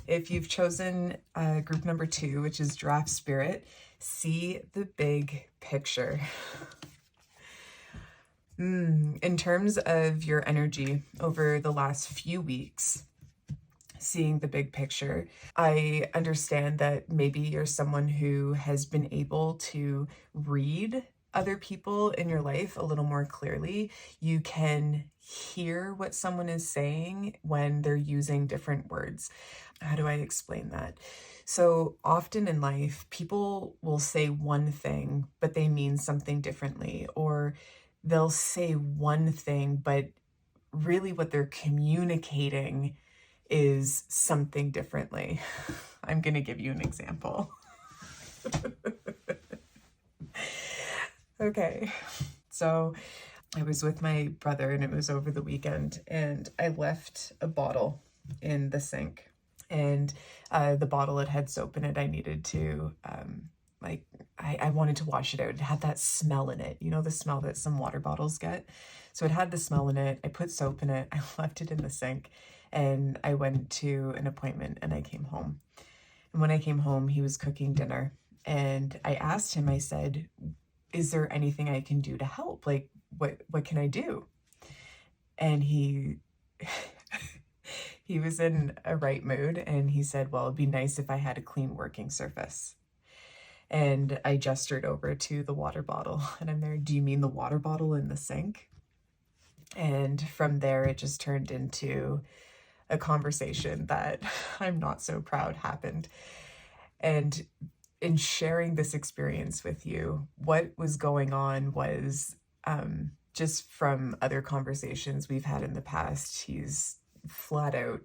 If you've chosen group number 2, which is Draft Spirit, see the big picture. In terms of your energy over the last few weeks, seeing the big picture, I understand that maybe you're someone who has been able to read other people in your life a little more clearly. You can hear what someone is saying when they're using different words. How do I explain that? So often in life, people will say one thing, but they mean something differently, or they'll say one thing, but really what they're communicating is something differently. I'm going to give you an example. Okay, so I was with my brother and it was over the weekend, and I left a bottle in the sink, and the bottle, it had soap in it. I needed to, I wanted to wash it out. It had that smell in it, you know, the smell that some water bottles get. So it had the smell in it. I put soap in it. I left it in the sink, and I went to an appointment, and I came home. And when I came home, he was cooking dinner, and I asked him, I said, is there anything I can do to help? Like, what can I do? And he was in a right mood, and he said, well, it'd be nice if I had a clean working surface. And I gestured over to the water bottle, and I'm there, do you mean the water bottle in the sink? And from there, it just turned into a conversation that I'm not so proud happened. And in sharing this experience with you, what was going on was just from other conversations we've had in the past, he's flat out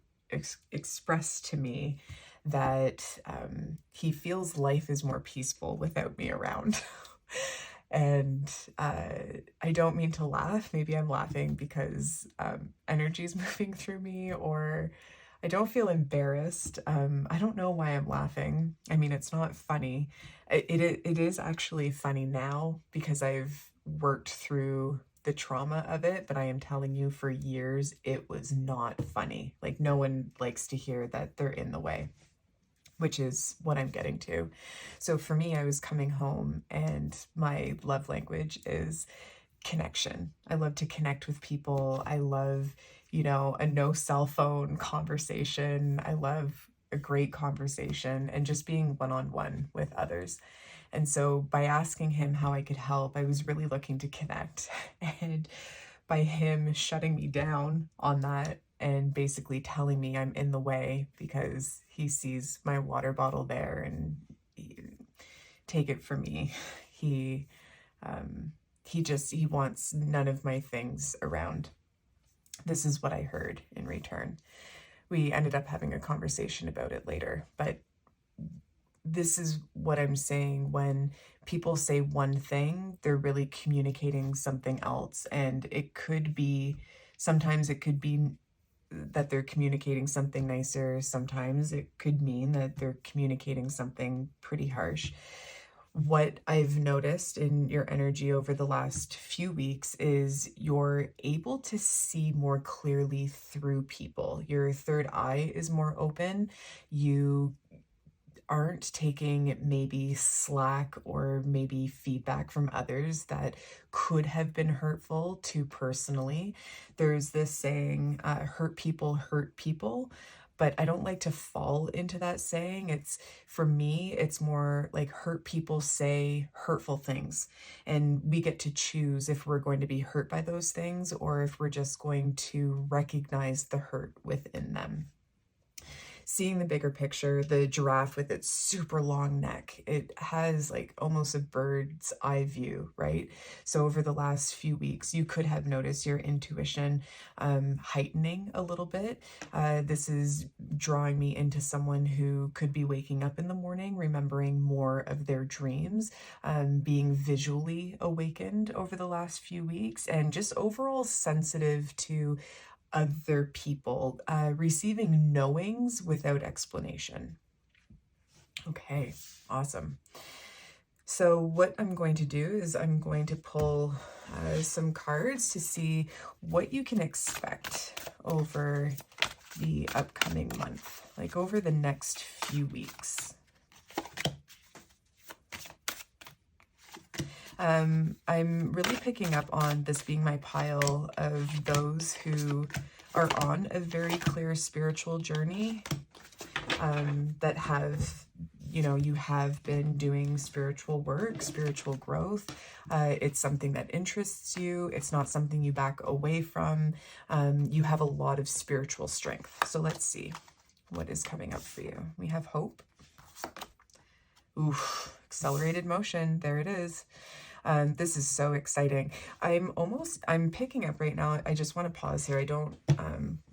expressed to me that he feels life is more peaceful without me around. And I don't mean to laugh. Maybe I'm laughing because energy is moving through me, or I don't feel embarrassed. I don't know why I'm laughing. I mean, it's not funny. It is actually funny now because I've worked through the trauma of it, but I am telling you, for years, it was not funny. Like, no one likes to hear that they're in the way, which is what I'm getting to. So for me, I was coming home, and my love language is connection. I love to connect with people. I love, you know, a no cell phone conversation. I love a great conversation and just being one-on-one with others. And so by asking him how I could help, I was really looking to connect. And by him shutting me down on that and basically telling me I'm in the way because he sees my water bottle there, and take it from me, he wants none of my things around. This is what I heard in return. We ended up having a conversation about it later, but this is what I'm saying. When people say one thing, they're really communicating something else. And it could be, sometimes it could be that they're communicating something nicer. Sometimes it could mean that they're communicating something pretty harsh. What I've noticed in your energy over the last few weeks is you're able to see more clearly through people. Your third eye is more open. You aren't taking maybe slack or maybe feedback from others that could have been hurtful to personally. There's this saying, hurt people, but I don't like to fall into that saying. It's, for me, it's more like hurt people say hurtful things, and we get to choose if we're going to be hurt by those things or if we're just going to recognize the hurt within them. Seeing the bigger picture, the giraffe with its super long neck, it has like almost a bird's eye view, right? So over the last few weeks, you could have noticed your intuition heightening a little bit. This is drawing me into someone who could be waking up in the morning, remembering more of their dreams, being visually awakened over the last few weeks, and just overall sensitive to other people, receiving knowings without explanation. Okay, awesome. So what I'm going to do is I'm going to pull some cards to see what you can expect over the upcoming month, like over the next few weeks. I'm really picking up on this being my pile of those who are on a very clear spiritual journey, that have you know, you have been doing spiritual work, spiritual growth. It's something that interests you. It's not something you back away from. You have a lot of spiritual strength. So let's see what is coming up for you. We have hope. Oof, accelerated motion. There it is. This is so exciting. I'm picking up right now. I just want to pause here. I don't,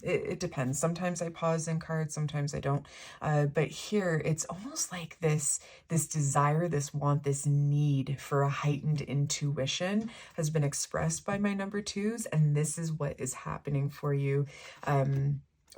it depends. Sometimes I pause in cards, sometimes I don't. But here it's almost like this desire, this want, this need for a heightened intuition has been expressed by my number twos. And this is what is happening for you.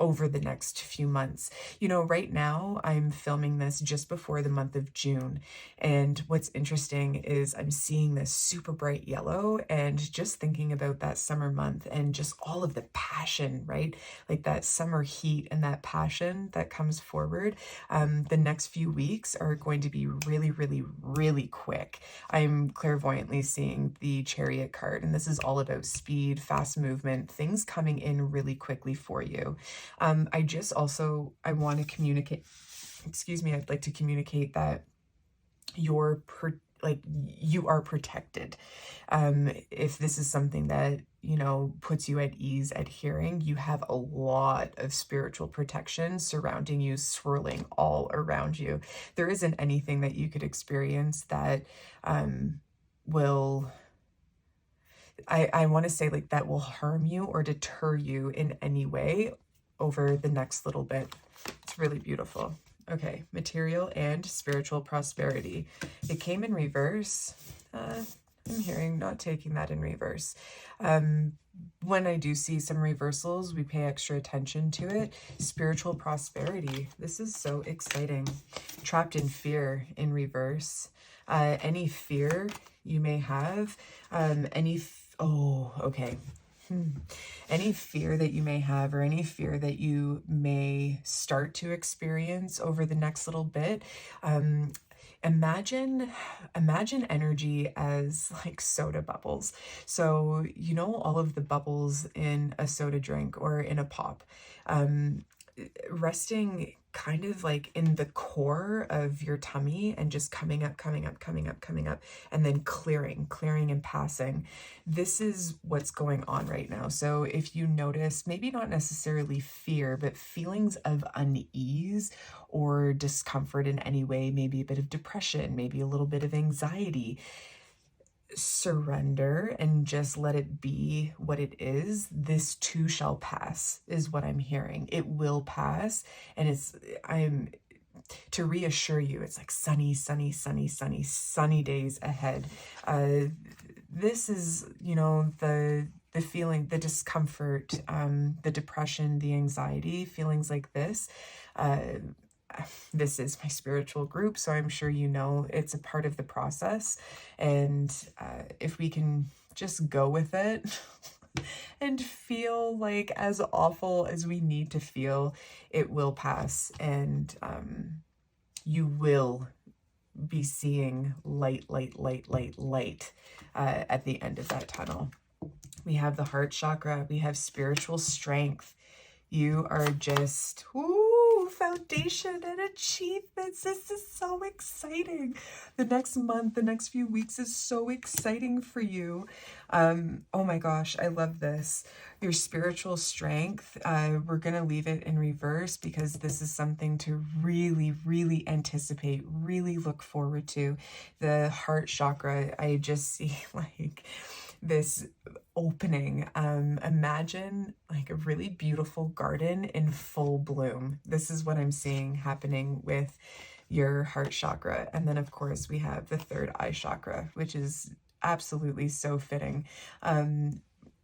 Over the next few months. You know, right now I'm filming this just before the month of June. And what's interesting is I'm seeing this super bright yellow, and just thinking about that summer month and just all of the passion, right? Like that summer heat and that passion that comes forward. The next few weeks are going to be really, really, really quick. I'm clairvoyantly seeing the Chariot card, and this is all about speed, fast movement, things coming in really quickly for you. I want to communicate, I'd like to communicate that you are protected. If this is something that, you know, puts you at ease at hearing, you have a lot of spiritual protection surrounding you, swirling all around you. There isn't anything that you could experience that will... I want to say like that will harm you or deter you in any way over the next little bit. It's really beautiful. Okay, material and spiritual prosperity. It came in reverse. I'm hearing not taking that in reverse. When I do see some reversals, we pay extra attention to it. Spiritual prosperity. This is so exciting. Trapped in fear in reverse. Any fear you may have, any fear that you may have, or any fear that you may start to experience over the next little bit, imagine energy as like soda bubbles. So, you know, all of the bubbles in a soda drink or in a pop, resting kind of like in the core of your tummy and just coming up, and then clearing and passing. This is what's going on right now. So if you notice, maybe not necessarily fear, but feelings of unease or discomfort in any way, maybe a bit of depression, maybe a little bit of anxiety, surrender and just let it be what it is. This too shall pass is what I'm hearing. It will pass. And I'm to reassure you, it's like sunny days ahead. This is, you know, the feeling, the discomfort, the depression, the anxiety, feelings like this. This is my spiritual group, so I'm sure you know it's a part of the process. And if we can just go with it and feel like as awful as we need to feel, it will pass. And you will be seeing light at the end of that tunnel. We have the heart chakra. We have spiritual strength. You are just... foundation and achievements. This is so exciting. The next month, the next few weeks is so exciting for you. Oh my gosh, I love this. Your spiritual strength, we're gonna leave it in reverse because this is something to really anticipate, really look forward to. The heart chakra, I just see like this opening. Imagine like a really beautiful garden in full bloom. This is what I'm seeing happening with your heart chakra. And then of course we have the third eye chakra, which is absolutely so fitting.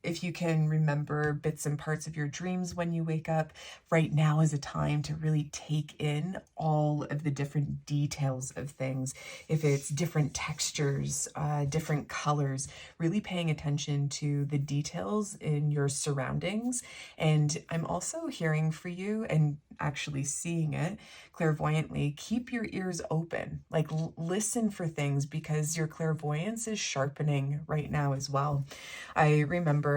If you can remember bits and parts of your dreams when you wake up, right now is a time to really take in all of the different details of things. If it's different textures, different colors, really paying attention to the details in your surroundings. And I'm also hearing for you and actually seeing it clairvoyantly, keep your ears open, like listen for things, because your clairvoyance is sharpening right now as well. I remember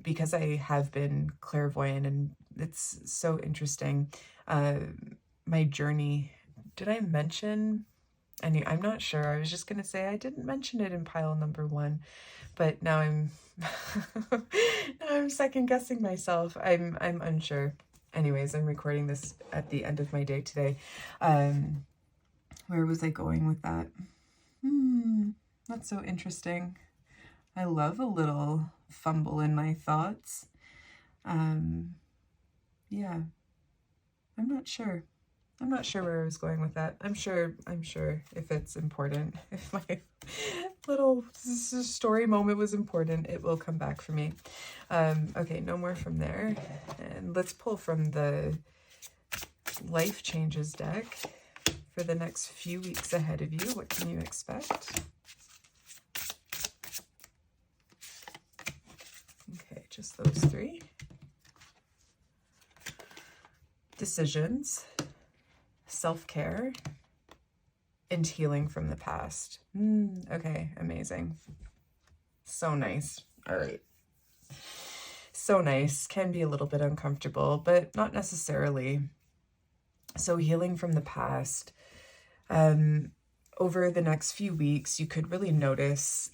because I have been clairvoyant, and it's so interesting, my journey did I mention I'm not sure. I was just going to say I didn't mention it in pile number 1, but now I'm now I'm second guessing myself. I'm unsure. Anyways, I'm recording this at the end of my day today. Where was I going with that? That's so interesting. I love a little fumble in my thoughts. Yeah, I'm not sure. I'm not sure where I was going with that. I'm sure if it's important, if my little story moment was important, it will come back for me. Okay, no more from there. And let's pull from the Life Changes deck for the next few weeks ahead of you. What can you expect? Okay, just those 3. Decisions, self-care, and healing from the past. Okay, amazing. So nice. All right. So nice. Can be a little bit uncomfortable, but not necessarily. So healing from the past. Over the next few weeks, you could really notice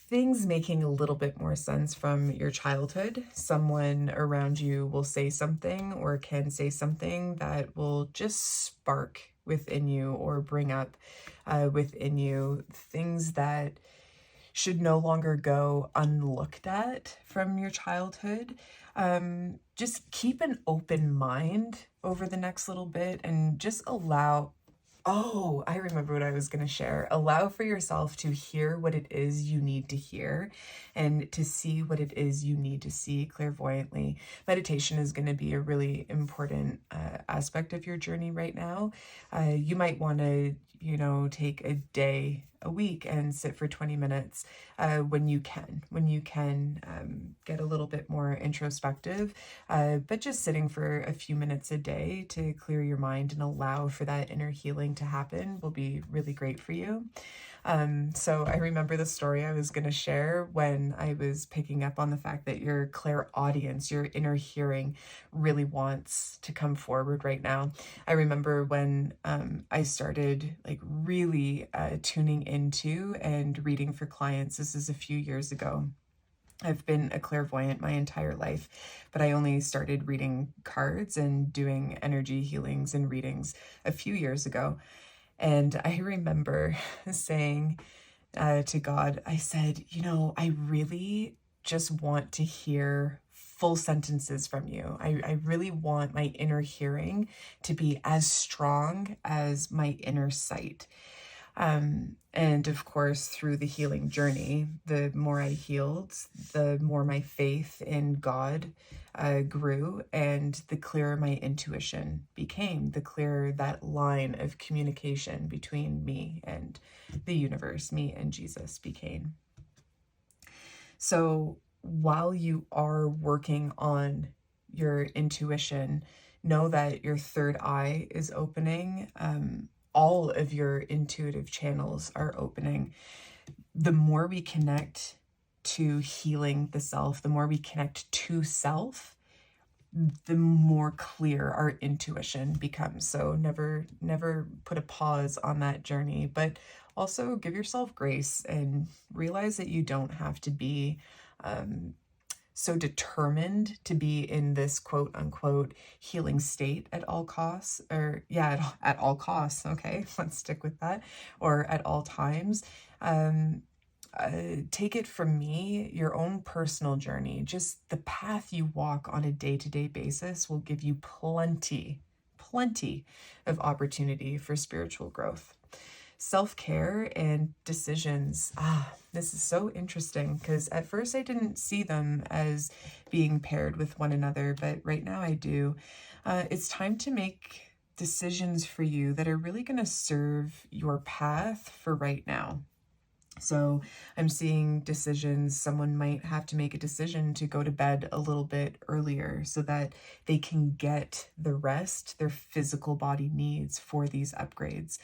things making a little bit more sense from your childhood. Someone around you will say something or can say something that will just spark within you or bring up within you things that should no longer go unlooked at from your childhood. Just keep an open mind over the next little bit and just allow. Oh, I remember what I was going to share. Allow for yourself to hear what it is you need to hear and to see what it is you need to see clairvoyantly. Meditation is going to be a really important aspect of your journey right now. You might want to, take a day, a week, and sit for 20 minutes when you can get a little bit more introspective, but just sitting for a few minutes a day to clear your mind and allow for that inner healing to happen will be really great for you. So I remember the story I was going to share when I was picking up on the fact that your clairaudience, your inner hearing, really wants to come forward right now. I remember when I started really tuning into and reading for clients. This is a few years ago. I've been a clairvoyant my entire life, but I only started reading cards and doing energy healings and readings a few years ago. And I remember saying to God, I said, I really just want to hear full sentences from you. I really want my inner hearing to be as strong as my inner sight. And of course, through the healing journey, the more I healed, the more my faith in God grew, and the clearer my intuition became, the clearer that line of communication between me and the universe, me and Jesus became. So while you are working on your intuition, know that your third eye is opening. All of your intuitive channels are opening. The more we connect to healing the self, the more we connect to self, the more clear our intuition becomes. So never put a pause on that journey, but also give yourself grace and realize that you don't have to be so determined to be in this quote unquote healing state at all costs, or at all costs. Okay, let's stick with that. Or at all times. Take it from me, your own personal journey, just the path you walk on a day-to-day basis will give you plenty of opportunity for spiritual growth. Self-care and decisions. This is so interesting because at first I didn't see them as being paired with one another, but right now I do. It's time to make decisions for you that are really going to serve your path for right now. So I'm seeing decisions. Someone might have to make a decision to go to bed a little bit earlier so that they can get the rest their physical body needs for these upgrades.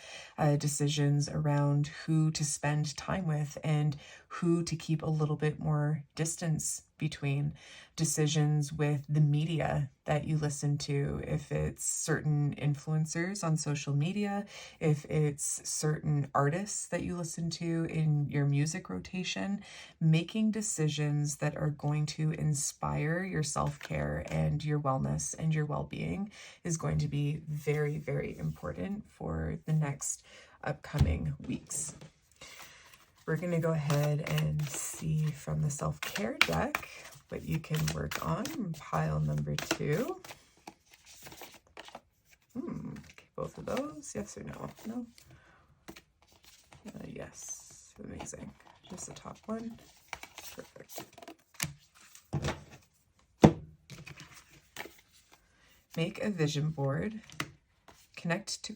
Decisions around who to spend time with and who to keep a little bit more distance between decisions with the media that you listen to, if it's certain influencers on social media, if it's certain artists that you listen to in your music rotation, making decisions that are going to inspire your self-care and your wellness and your well-being is going to be very, very important for the next upcoming weeks. We're going to go ahead and see from the self-care deck what you can work on. Pile number 2. Okay, both of those. Yes or no? No? Yes. Amazing. Just the top one. Perfect. Make a vision board. Connect to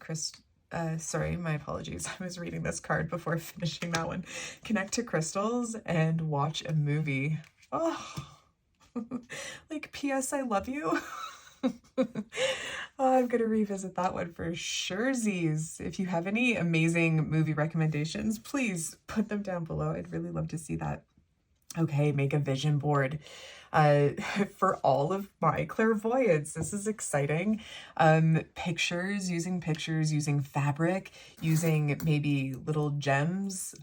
sorry, my apologies. I was reading this card before finishing that one. Connect to crystals and watch a movie. Oh, like P.S. I love you. Oh, I'm going to revisit that one for sure. If you have any amazing movie recommendations, please put them down below. I'd really love to see that. Okay, make a vision board. For all of my clairvoyance, this is exciting. Pictures, using fabric, using maybe little gems,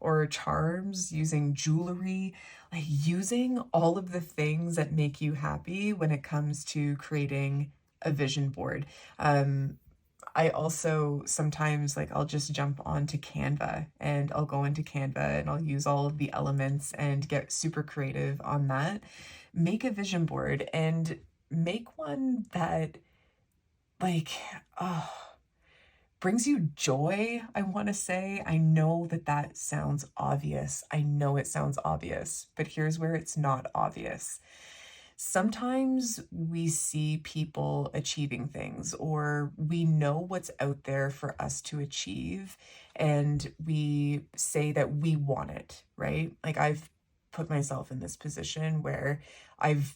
or charms, using jewelry, like using all of the things that make you happy when it comes to creating a vision board. I also sometimes, like, I'll just jump onto Canva and I'll go into Canva and I'll use all of the elements and get super creative on that. Make a vision board and make one that, like, brings you joy, I want to say. I know that that sounds obvious. I know it sounds obvious, but here's where it's not obvious. Sometimes we see people achieving things, or we know what's out there for us to achieve, and we say that we want it, right? Like, I've put myself in this position where I've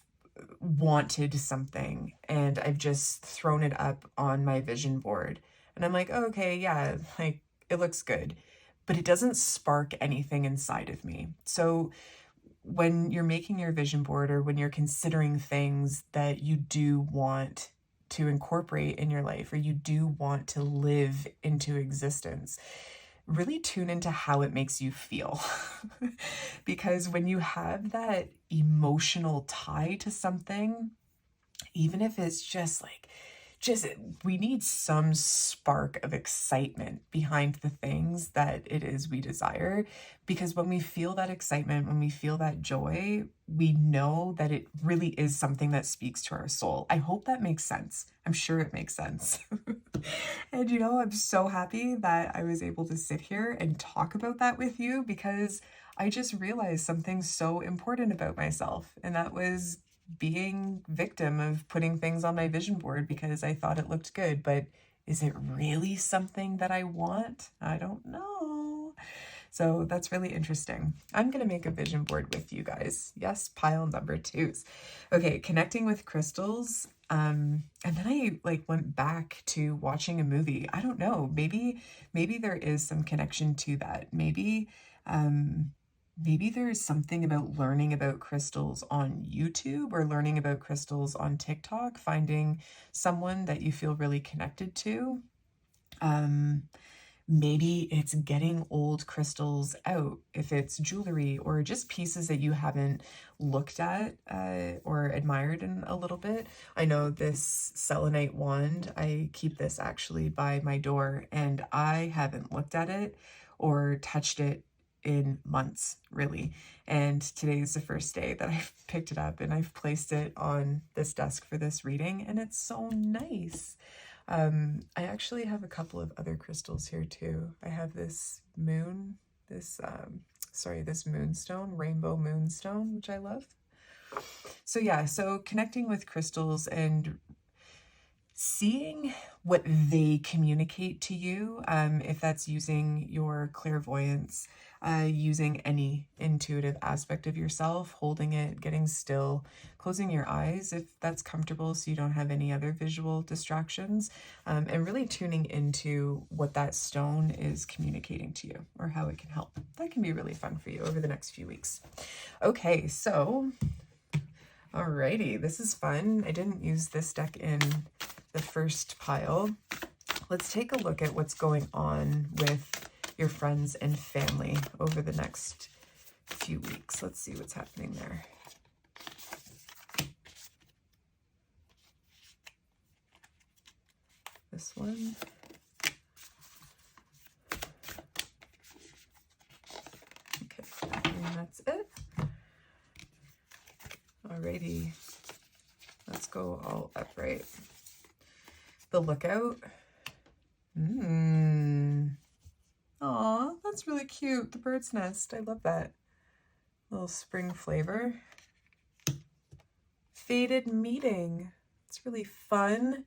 wanted something and I've just thrown it up on my vision board. And I'm like, oh, okay, yeah, like, it looks good, but it doesn't spark anything inside of me. So when you're making your vision board, or when you're considering things that you do want to incorporate in your life, or you do want to live into existence, really tune into how it makes you feel. Because when you have that emotional tie to something, even if it's just we need some spark of excitement behind the things that it is we desire. Because when we feel that excitement, when we feel that joy, we know that it really is something that speaks to our soul. I hope that makes sense. I'm sure it makes sense. And I'm so happy that I was able to sit here and talk about that with you, because I just realized something so important about myself, and that was being victim of putting things on my vision board because I thought it looked good. But is it really something that I want? I don't know. So that's really interesting. I'm going to make a vision board with you guys. Yes, pile number 2s. Okay, connecting with crystals. And then I went back to watching a movie. I don't know. Maybe there is some connection to that. Maybe there's something about learning about crystals on YouTube, or learning about crystals on TikTok, finding someone that you feel really connected to. Maybe it's getting old crystals out, if it's jewelry or just pieces that you haven't looked at or admired in a little bit. I know this selenite wand, I keep this actually by my door, and I haven't looked at it or touched it in months, really. And today is the first day that I've picked it up and I've placed it on this desk for this reading, and it's so nice. I actually have a couple of other crystals here too. I have this moonstone, rainbow moonstone, which I love. So yeah, so connecting with crystals and seeing what they communicate to you, if that's using your clairvoyance, using any intuitive aspect of yourself, holding it, getting still, closing your eyes if that's comfortable so you don't have any other visual distractions, and really tuning into what that stone is communicating to you or how it can help. That can be really fun for you over the next few weeks. Okay, so alrighty, this is fun. I didn't use this deck in the first pile. Let's take a look at what's going on with your friends and family over the next few weeks. Let's see what's happening there. This one. Okay, and that's it. Alrighty, let's go all upright. The Lookout. Aw, that's really cute. The bird's nest. I love that. Little spring flavor. Fated Meeting. It's really fun.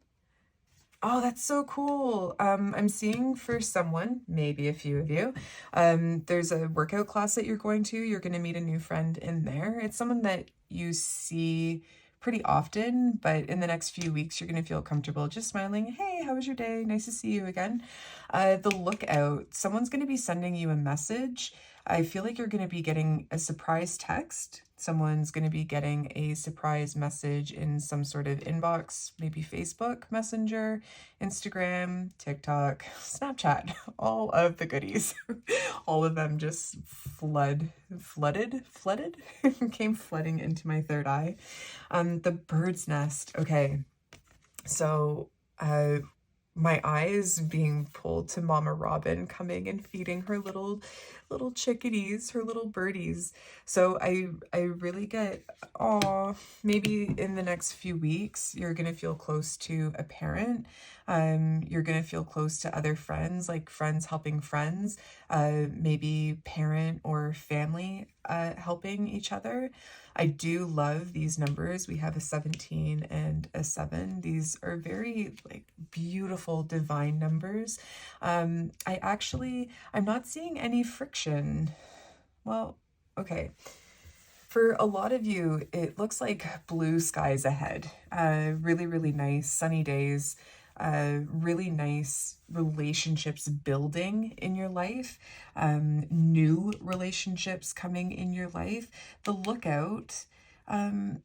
Oh, that's so cool. I'm seeing for someone, maybe a few of you, there's a workout class that you're going to. You're going to meet a new friend in there. It's someone that you see pretty often, but in the next few weeks, you're going to feel comfortable just smiling. Hey, how was your day? Nice to see you again. The Lookout, someone's going to be sending you a message. I feel like you're going to be getting a surprise text. Someone's going to be getting a surprise message in some sort of inbox, maybe Facebook, Messenger, Instagram, TikTok, Snapchat, all of the goodies. All of them just flooded, came flooding into my third eye. The Bird's Nest. Okay, so my eye is being pulled to Mama Robin coming and feeding her little chickadees, her little birdies. So I really get, maybe in the next few weeks, you're going to feel close to a parent. You're going to feel close to other friends, like friends helping friends, maybe parent or family helping each other. I do love these numbers. We have a 17 and a 7. These are very like beautiful divine numbers. I'm not seeing any friction. Well, okay. For a lot of you, it looks like blue skies ahead. Really, really nice sunny days. Really nice relationships building in your life, new relationships coming in your life. The Lookout, I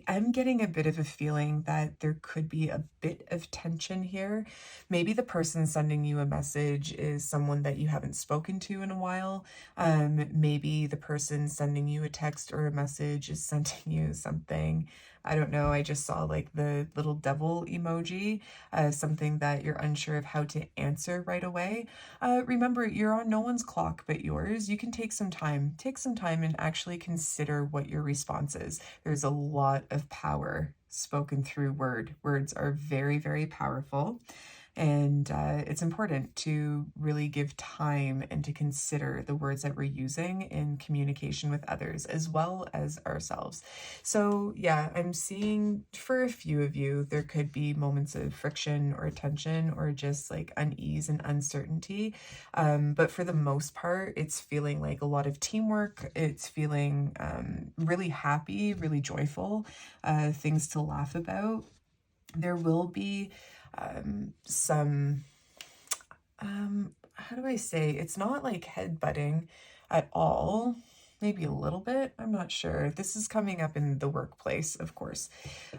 am getting a bit of a feeling that there could be a bit of tension here. Maybe the person sending you a message is someone that you haven't spoken to in a while. Maybe the person sending you a text or a message is sending you something. I don't know. I just saw like the little devil emoji, something that you're unsure of how to answer right away. Remember, you're on no one's clock but yours. You can take some time and actually consider what your response is. There's a lot of power spoken through words are very, very powerful. And it's important to really give time and to consider the words that we're using in communication with others as well as ourselves. So yeah, I'm seeing for a few of you, there could be moments of friction or tension or just like unease and uncertainty. But for the most part, it's feeling like a lot of teamwork. It's feeling really happy, really joyful, things to laugh about. There will be some, how do I say, it's not like headbutting at all, maybe a little bit, I'm not sure. This is coming up in the workplace, of course.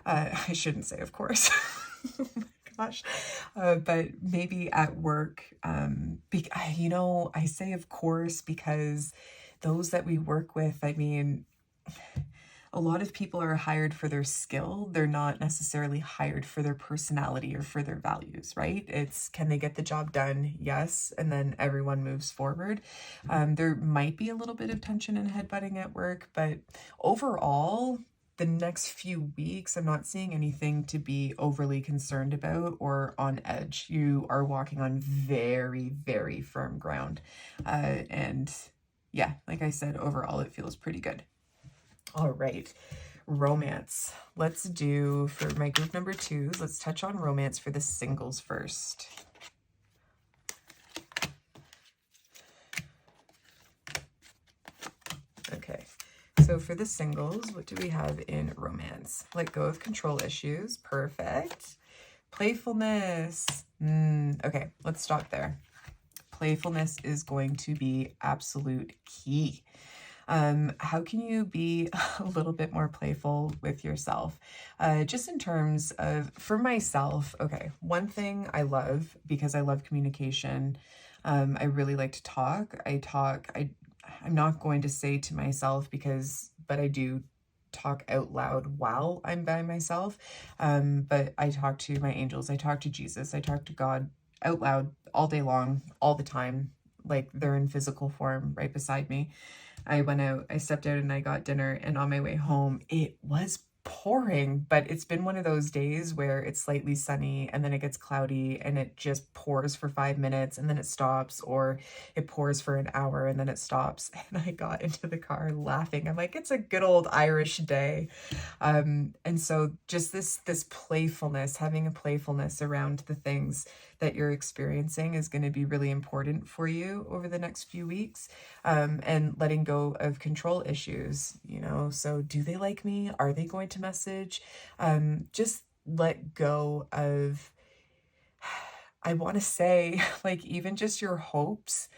I shouldn't say of course. Oh my gosh. But maybe at work, I say of course because those that we work with, I mean, a lot of people are hired for their skill. They're not necessarily hired for their personality or for their values, right? It's, can they get the job done? Yes. And then everyone moves forward. There might be a little bit of tension and headbutting at work, but overall, the next few weeks, I'm not seeing anything to be overly concerned about or on edge. You are walking on very, very firm ground. And yeah, like I said, overall, it feels pretty good. All right, Romance. Let's do, for my group number 2s, let's touch on romance for the singles first. Okay, so for the singles, what do we have in romance? Let go of control issues. Perfect. Playfulness. Okay, let's stop there. Playfulness is going to be absolute key. How can you be a little bit more playful with yourself? Just in terms of, for myself, okay, one thing I love, because I love communication, I really like to talk. I'm not going to say to myself but I do talk out loud while I'm by myself. But I talk to my angels, I talk to Jesus, I talk to God out loud all day long, all the time, like they're in physical form right beside me. I went out, I stepped out and I got dinner, and on my way home, it was pouring, but it's been one of those days where it's slightly sunny and then it gets cloudy and it just pours for 5 minutes and then it stops, or it pours for an hour and then it stops. And I got into the car laughing. I'm like, it's a good old Irish day. And so just this playfulness, having a playfulness around the things that you're experiencing is going to be really important for you over the next few weeks. And letting go of control issues, so do they like me? Are they going to message? Just let go of, I want to say, like, even just your hopes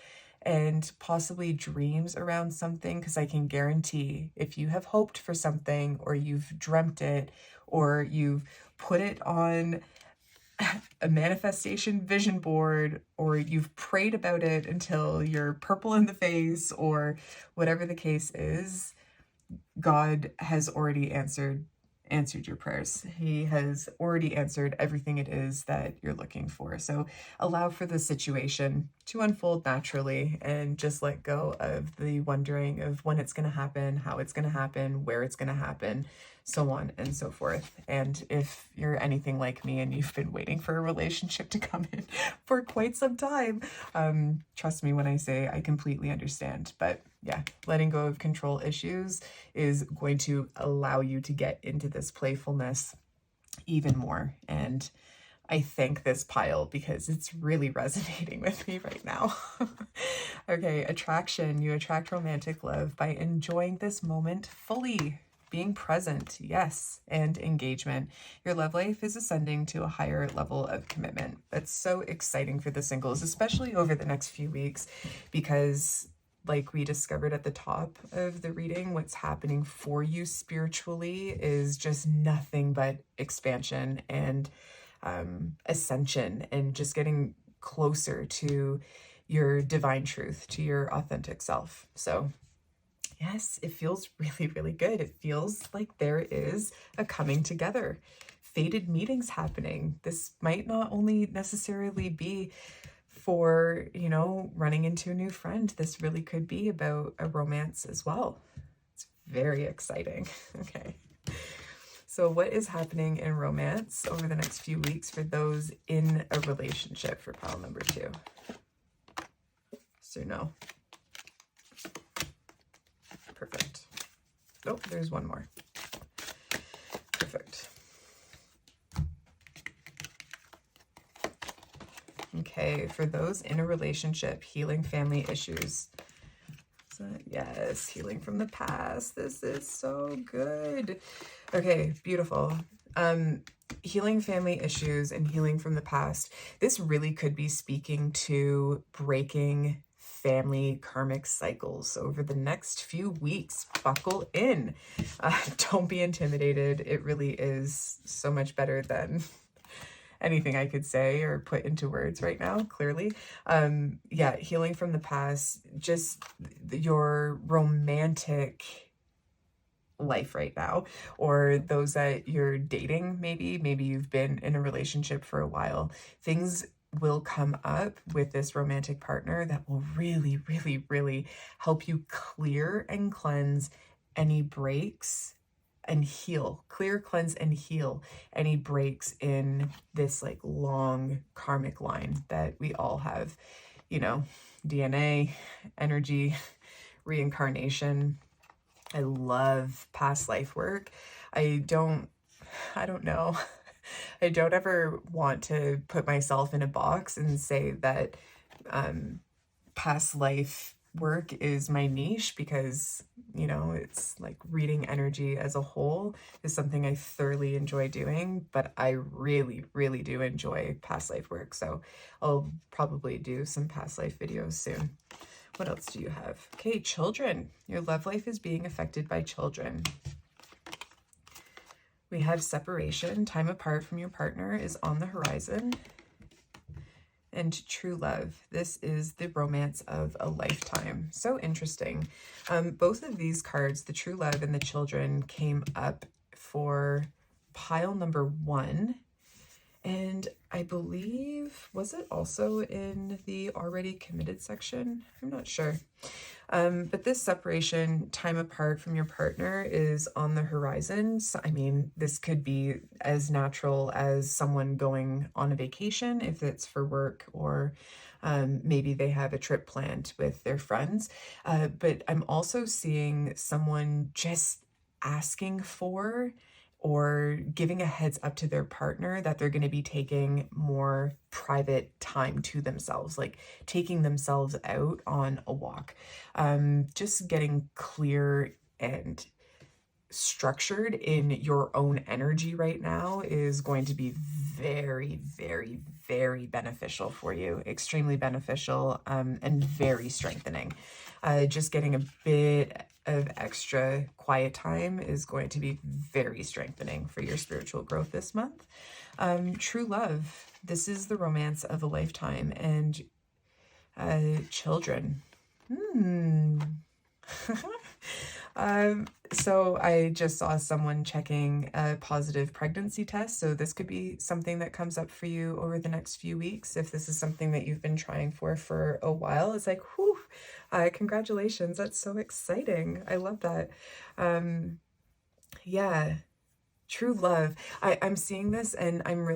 and possibly dreams around something, because I can guarantee if you have hoped for something, or you've dreamt it, or you've put it on a manifestation vision board, or you've prayed about it until you're purple in the face, or whatever the case is, God has already answered your prayers. He has already answered everything it is that you're looking for. So allow for the situation to unfold naturally, and just let go of the wondering of when it's going to happen, how it's going to happen, where it's going to happen, so on and so forth. And if you're anything like me and you've been waiting for a relationship to come in for quite some time, trust me when I say I completely understand. But yeah, letting go of control issues is going to allow you to get into this playfulness even more. And I thank this pile because it's really resonating with me right now. Okay, attraction. You attract romantic love by enjoying this moment fully. Being present, yes, and engagement. Your love life is ascending to a higher level of commitment. That's so exciting for the singles, especially over the next few weeks, because like we discovered at the top of the reading, what's happening for you spiritually is just nothing but expansion and ascension, and just getting closer to your divine truth, to your authentic self. So yes, it feels really, really good. It feels like there is a coming together. Fated meetings happening. This might not only necessarily be for, running into a new friend. This really could be about a romance as well. It's very exciting. Okay. So what is happening in romance over the next few weeks for those in a relationship for pile number 2? So no. Perfect. Oh, there's one more. Perfect. Okay, for those in a relationship, healing family issues. So, yes, healing from the past. This is so good. Okay, beautiful. Healing family issues and healing from the past. This really could be speaking to breaking family karmic cycles over the next few weeks. Buckle in. Don't be intimidated. It really is so much better than anything I could say or put into words right now, clearly. Yeah, healing from the past, just your romantic life right now, or those that you're dating, maybe you've been in a relationship for a while. Things will come up with this romantic partner that will really, really, really help you clear and cleanse any breaks and heal, clear, cleanse, and heal any breaks in this like long karmic line that we all have, DNA, energy, reincarnation. I love past life work. I don't know. I don't ever want to put myself in a box and say that past life work is my niche, because, it's like reading energy as a whole is something I thoroughly enjoy doing, but I really, really do enjoy past life work. So I'll probably do some past life videos soon. What else do you have? Okay, children. Your love life is being affected by children. We have separation. Time apart from your partner is on the horizon. And true love. This is the romance of a lifetime. So interesting. Both of these cards, the true love and the children, came up for pile number 1. And I believe, was it also in the already committed section? I'm not sure. But this separation, time apart from your partner, is on the horizon. So, I mean, this could be as natural as someone going on a vacation, if it's for work, or maybe they have a trip planned with their friends. But I'm also seeing someone just asking for or giving a heads up to their partner that they're going to be taking more private time to themselves, like taking themselves out on a walk. Just getting clear and structured in your own energy right now is going to be very, very, very beneficial for you, extremely beneficial, and very strengthening. Just getting a bit of extra quiet time is going to be very strengthening for your spiritual growth this month. True love. This is the romance of a lifetime. And children. So I just saw someone checking a positive pregnancy test. So this could be something that comes up for you over the next few weeks. If this is something that you've been trying for a while, it's like, whew, congratulations. That's so exciting. I love that. Yeah. True love. I'm seeing this, and I'm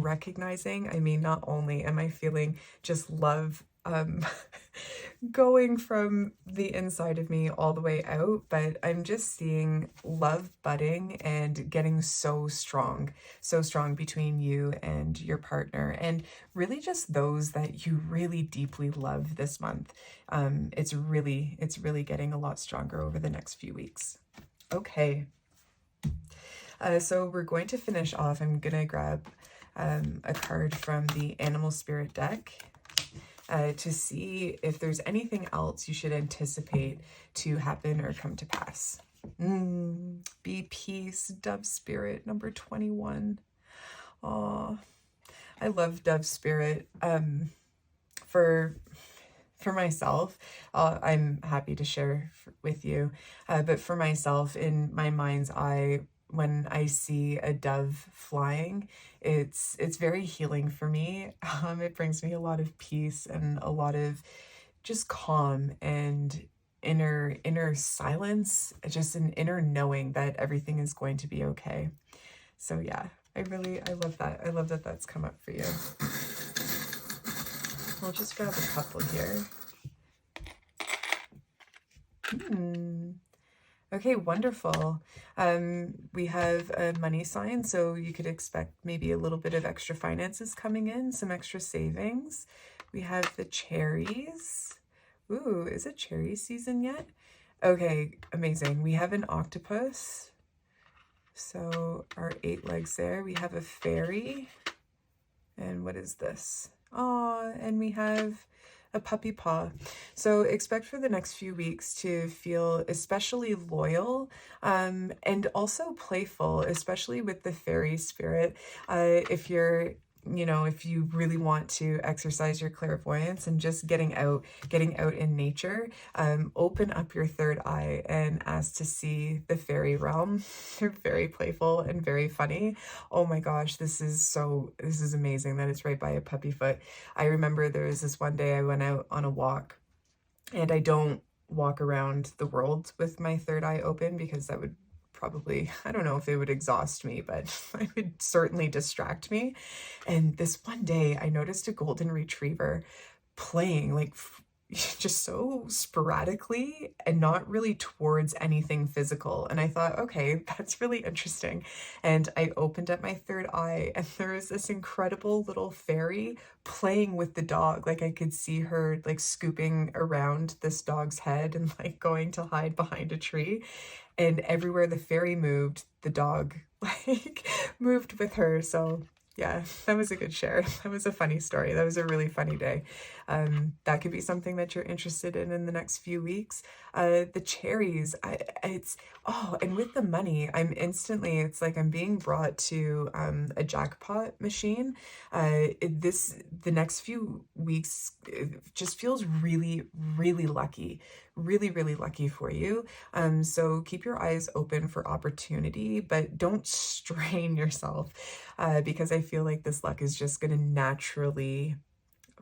recognizing, I mean, not only am I feeling just love going from the inside of me all the way out, but I'm just seeing love budding and getting so strong between you and your partner, and really just those that you really deeply love this month. It's really getting a lot stronger over the next few weeks. Okay. So we're going to finish off. I'm going to grab a card from the Animal Spirit deck to see if there's anything else you should anticipate to happen or come to pass. Be peace, Dove Spirit, number 21. Oh, I love Dove Spirit. For myself, I'm happy to share with you, but for myself, in my mind's eye, when I see a dove flying, it's very healing for me. It brings me a lot of peace and a lot of just calm and inner silence, just an inner knowing that everything is going to be okay. So yeah, I love that. I love that that's come up for you. We'll just grab a couple here. Okay, wonderful. We have a money sign, so you could expect maybe a little bit of extra finances coming in, some extra savings. We have the cherries. Ooh, is it cherry season yet? Okay, amazing. We have an octopus. So our 8 legs there. We have a fairy. And what is this? Aw, and we have a puppy paw. So expect for the next few weeks to feel especially loyal, and also playful, especially with the fairy spirit. If you really want to exercise your clairvoyance and just getting out in nature, open up your third eye and ask to see the fairy realm. They're very playful and very funny. Oh my gosh, this is amazing that it's right by a puppy foot. I remember there was this one day I went out on a walk, and I don't walk around the world with my third eye open, because that would probably, I don't know if it would exhaust me, but it would certainly distract me. And this one day I noticed a golden retriever playing, like just so sporadically and not really towards anything physical. And I thought, okay, that's really interesting. And I opened up my third eye, and there was this incredible little fairy playing with the dog. Like I could see her like scooping around this dog's head and like going to hide behind a tree. And everywhere the fairy moved, the dog like moved with her. So yeah, that was a good share. That was a funny story. That was a really funny day. That could be something that you're interested in the next few weeks. The cherries, and with the money, it's like I'm being brought to a jackpot machine. The next few weeks, it just feels really lucky, really lucky for you. So keep your eyes open for opportunity, but don't strain yourself, because I feel like this luck is just going to naturally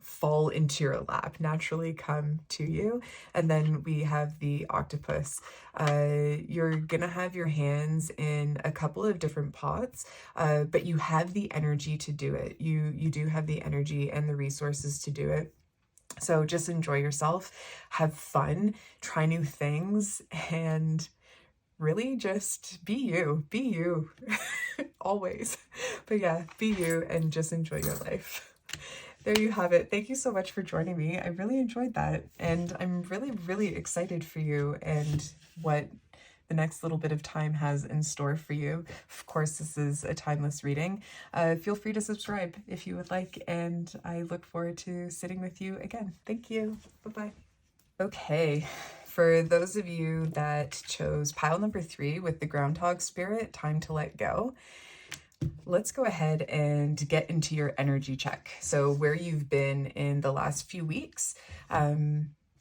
fall into your lap, naturally come to you. And then we have the octopus. You're gonna have your hands in a couple of different pots, but you have the energy to do it. You do have the energy and the resources to do it. So just enjoy yourself, have fun, try new things, and really just be you, always. But yeah, be you and just enjoy your life. There you have it. Thank you so much for joining me. I really enjoyed that. And I'm really excited for you and what the next little bit of time has in store for you. Of course, this is a timeless reading. Feel free to subscribe if you would like, and I look forward to sitting with you again. Thank you. Bye-bye. Okay, for those of you that chose pile number 3 with the groundhog spirit, time to let go, let's go ahead and get into your energy check. So where you've been in the last few weeks,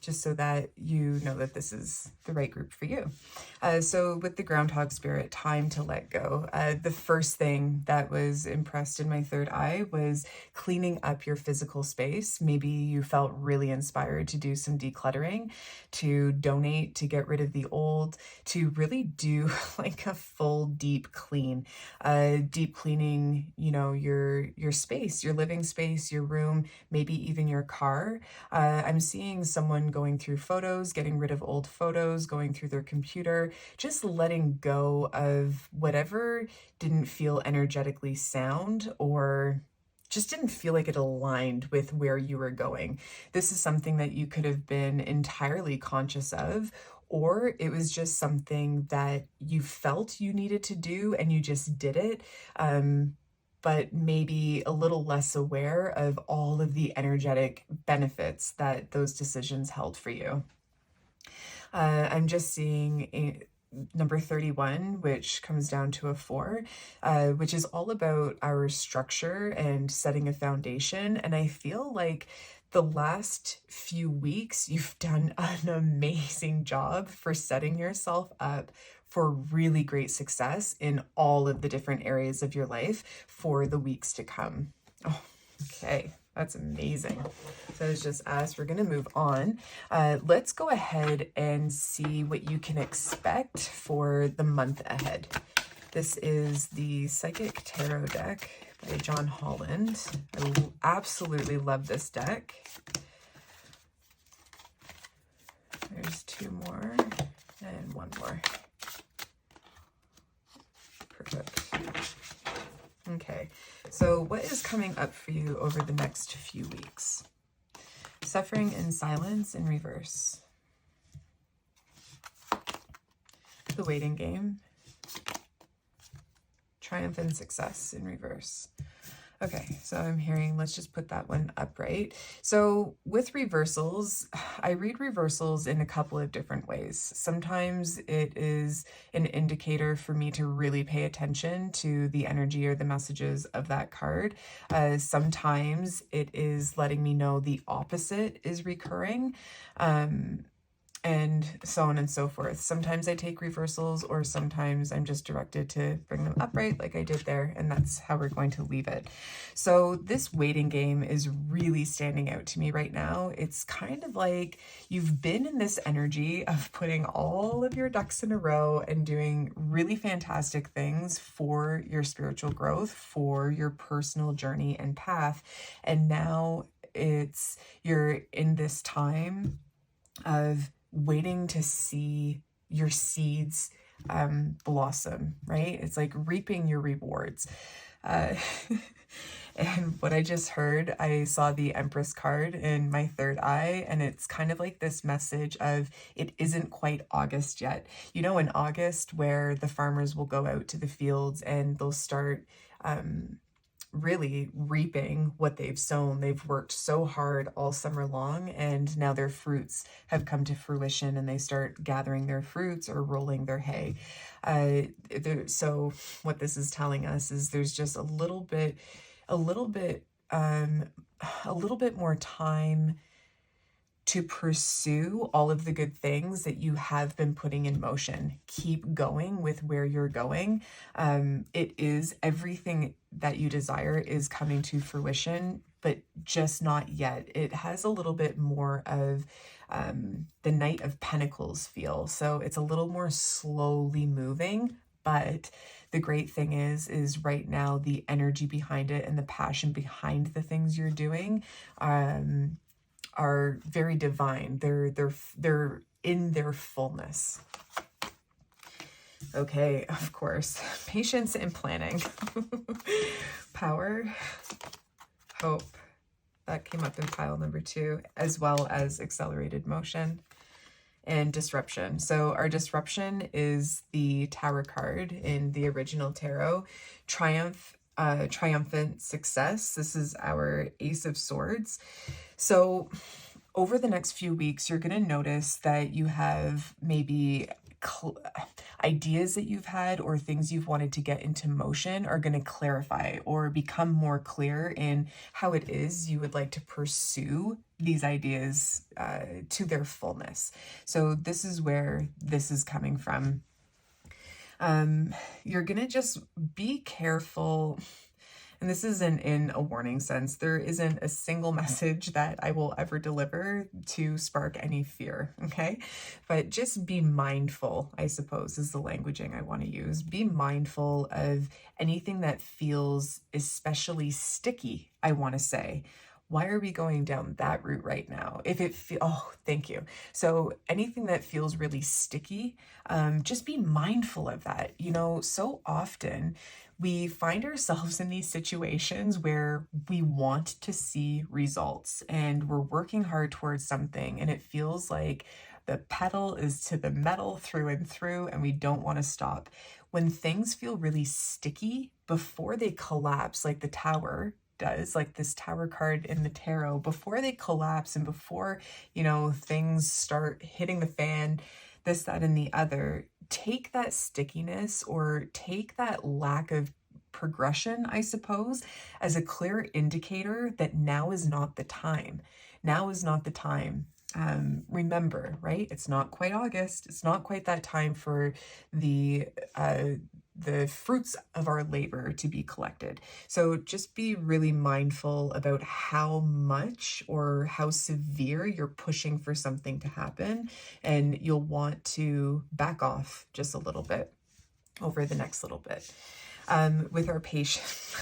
just so that you know that this is the right group for you. So with the groundhog spirit, time to let go. The first thing that was impressed in my third eye was cleaning up your physical space. Maybe you felt really inspired to do some decluttering, to donate, to get rid of the old, to really do like a full deep clean. Deep cleaning, your space, your living space, your room, maybe even your car. I'm seeing someone going through photos, getting rid of old photos, going through their computer, just letting go of whatever didn't feel energetically sound or just didn't feel like it aligned with where you were going. This is something that you could have been entirely conscious of, or it was just something that you felt you needed to do and you just did it. But maybe a little less aware of all of the energetic benefits that those decisions held for you. I'm just seeing number 31, which comes down to a 4, which is all about our structure and setting a foundation. And I feel like the last few weeks, you've done an amazing job for setting yourself up for really great success in all of the different areas of your life for the weeks to come. Oh, okay. That's amazing. So it's just us. We're going to move on. Let's go ahead and see what you can expect for the month ahead. This is the Psychic Tarot deck by John Holland. I absolutely love this deck. There's 2 more and 1 more. Perfect. Okay, so what is coming up for you over the next few weeks? Suffering in silence in reverse. The waiting game. Triumph and success in reverse. Okay, so I'm hearing, let's just put that one upright. So with reversals, I read reversals in a couple of different ways. Sometimes it is an indicator for me to really pay attention to the energy or the messages of that card. Sometimes it is letting me know the opposite is recurring. And so on and so forth. Sometimes I take reversals, or sometimes I'm just directed to bring them upright like I did there, and that's how we're going to leave it. So this waiting game is really standing out to me right now. It's kind of like you've been in this energy of putting all of your ducks in a row and doing really fantastic things for your spiritual growth, for your personal journey and path, and now you're in this time of waiting to see your seeds blossom, right? It's like reaping your rewards. Uh, and what I just heard, I saw the Empress card in my third eye, and it's kind of like this message of it isn't quite August yet. You know, in August, where the farmers will go out to the fields and they'll start really reaping what they've sown. They've worked so hard all summer long, and now their fruits have come to fruition, and they start gathering their fruits or rolling their hay. So what this is telling us is there's just a little bit more time to pursue all of the good things that you have been putting in motion. Keep going with where you're going. It is everything that you desire is coming to fruition, but just not yet. It has a little bit more of the Knight of Pentacles feel. So it's a little more slowly moving, but the great thing is right now the energy behind it and the passion behind the things you're doing are very divine. They're in their fullness. Okay, of course, patience and planning. Power, hope, that came up in pile number 2, as well as accelerated motion and disruption. So our disruption is the Tower card in the original tarot. Triumphant success. This is our Ace of Swords. So over the next few weeks, you're going to notice that you have maybe ideas that you've had or things you've wanted to get into motion are going to clarify or become more clear in how it is you would like to pursue these ideas to their fullness. So this is where this is coming from. You're going to just be careful. And this isn't in a warning sense. There isn't a single message that I will ever deliver to spark any fear, okay? But just be mindful, I suppose, is the languaging I want to use. Be mindful of anything that feels especially sticky, I want to say. Why are we going down that route right now? If it thank you. So anything that feels really sticky, just be mindful of that. You know, so often we find ourselves in these situations where we want to see results and we're working hard towards something, and it feels like the pedal is to the metal through and through, and we don't want to stop. When things feel really sticky before they collapse, like the Tower does, like this Tower card in the tarot, before they collapse and before, you know, things start hitting the fan, this, that, and the other, take that stickiness or take that lack of progression, I suppose, as a clear indicator that now is not the time. Now is not the time. Remember, right? It's not quite August. It's not quite that time for the fruits of our labor to be collected. So just be really mindful about how much or how severe you're pushing for something to happen, and you'll want to back off just a little bit over the next little bit. With our patience,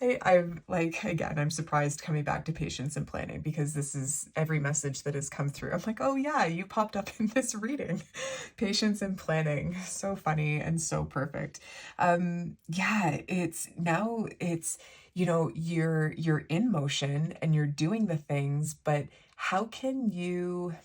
I'm like, again, I'm surprised coming back to patience and planning, because this is every message that has come through. I'm like, oh yeah, you popped up in this reading. Patience and planning. So funny and so perfect. Yeah, it's, you know, you're in motion and you're doing the things, but how can you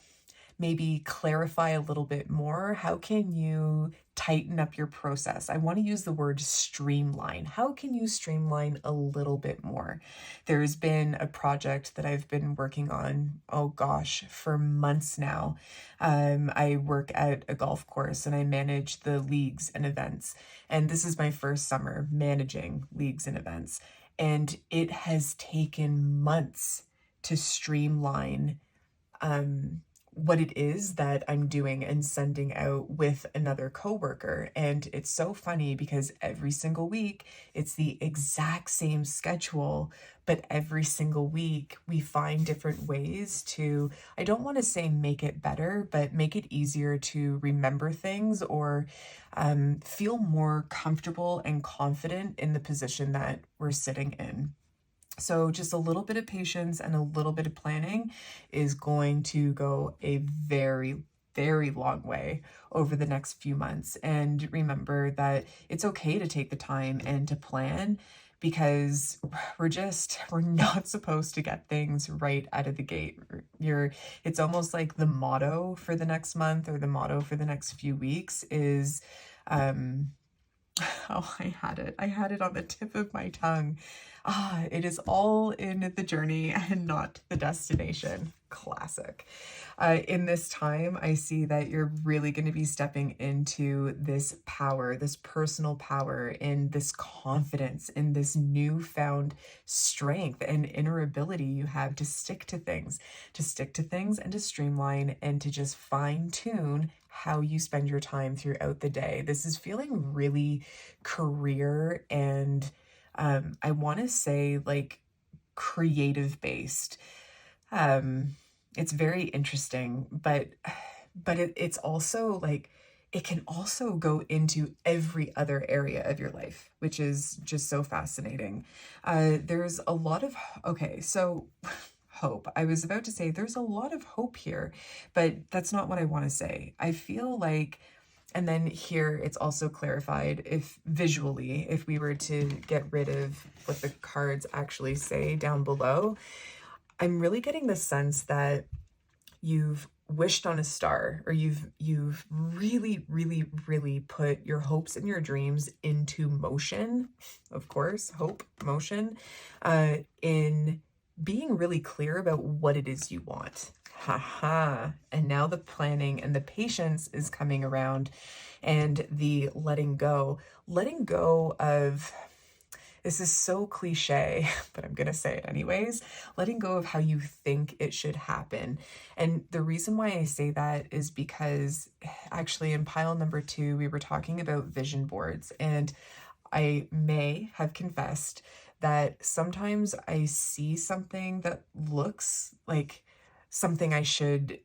maybe clarify a little bit more? How can you tighten up your process? I want to use the word streamline. How can you streamline a little bit more? There's been a project that I've been working on, oh gosh, for months now. I work at a golf course and I manage the leagues and events. And this is my first summer managing leagues and events. And it has taken months to streamline what it is that I'm doing and sending out with another coworker. And it's so funny because every single week it's the exact same schedule, but every single week we find different ways to, I don't want to say make it better, but make it easier to remember things or feel more comfortable and confident in the position that we're sitting in. So just a little bit of patience and a little bit of planning is going to go a very, very long way over the next few months. And remember that it's okay to take the time and to plan, because we're not supposed to get things right out of the gate. It's almost like the motto for the next month, or the motto for the next few weeks is, oh, I had it on the tip of my tongue. It is all in the journey and not the destination. Classic. In this time, I see that you're really going to be stepping into this power, this personal power, in this confidence, in this newfound strength and inner ability you have to stick to things, and to streamline and to just fine tune how you spend your time throughout the day. This is feeling really career and I want to say like creative based. It's very interesting, but it's also like, it can also go into every other area of your life, which is just so fascinating. There's a lot of, okay, so hope. I was about to say there's a lot of hope here, but that's not what I want to say. I feel like, and then here it's also clarified, if visually, if we were to get rid of what the cards actually say down below, I'm really getting the sense that you've wished on a star, or you've really, really, really put your hopes and your dreams into motion. Of course, hope, motion, in being really clear about what it is you want. Haha. And now the planning and the patience is coming around, and the letting go of, this is so cliche, but I'm going to say it anyways, letting go of how you think it should happen. And the reason why I say that is because actually in pile number 2, we were talking about vision boards, and I may have confessed that sometimes I see something that looks like something I should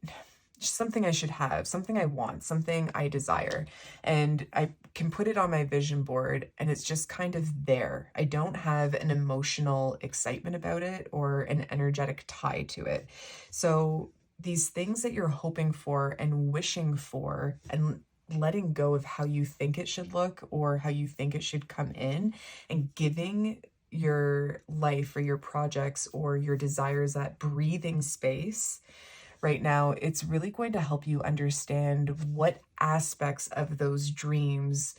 have, something I want, something I desire, and I can put it on my vision board and it's just kind of there. I don't have an emotional excitement about it or an energetic tie to it. So these things that you're hoping for and wishing for, and letting go of how you think it should look or how you think it should come in, and giving your life or your projects or your desires that breathing space right now, it's really going to help you understand what aspects of those dreams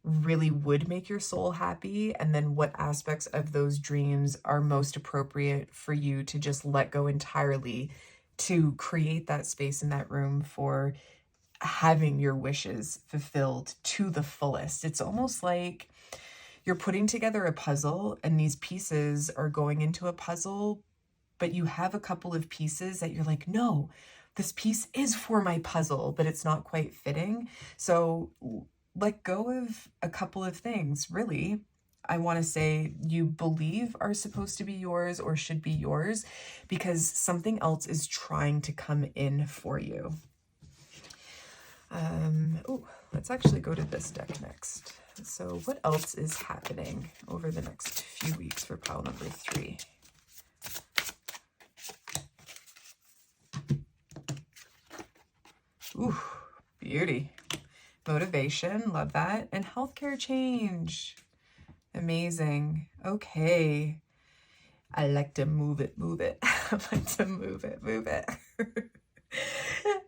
really would make your soul happy, and then what aspects of those dreams are most appropriate for you to just let go entirely, to create that space in that room for having your wishes fulfilled to the fullest. It's almost like you're putting together a puzzle, and these pieces are going into a puzzle, but you have a couple of pieces that you're like, no, this piece is for my puzzle, but it's not quite fitting. So let go of a couple of things, really. I want to say you believe are supposed to be yours or should be yours, because something else is trying to come in for you. Let's actually go to this deck next. So what else is happening over the next few weeks for pile number 3? Ooh, beauty. Motivation, love that. And healthcare change. Amazing. Okay. I like to move it. I like to move it.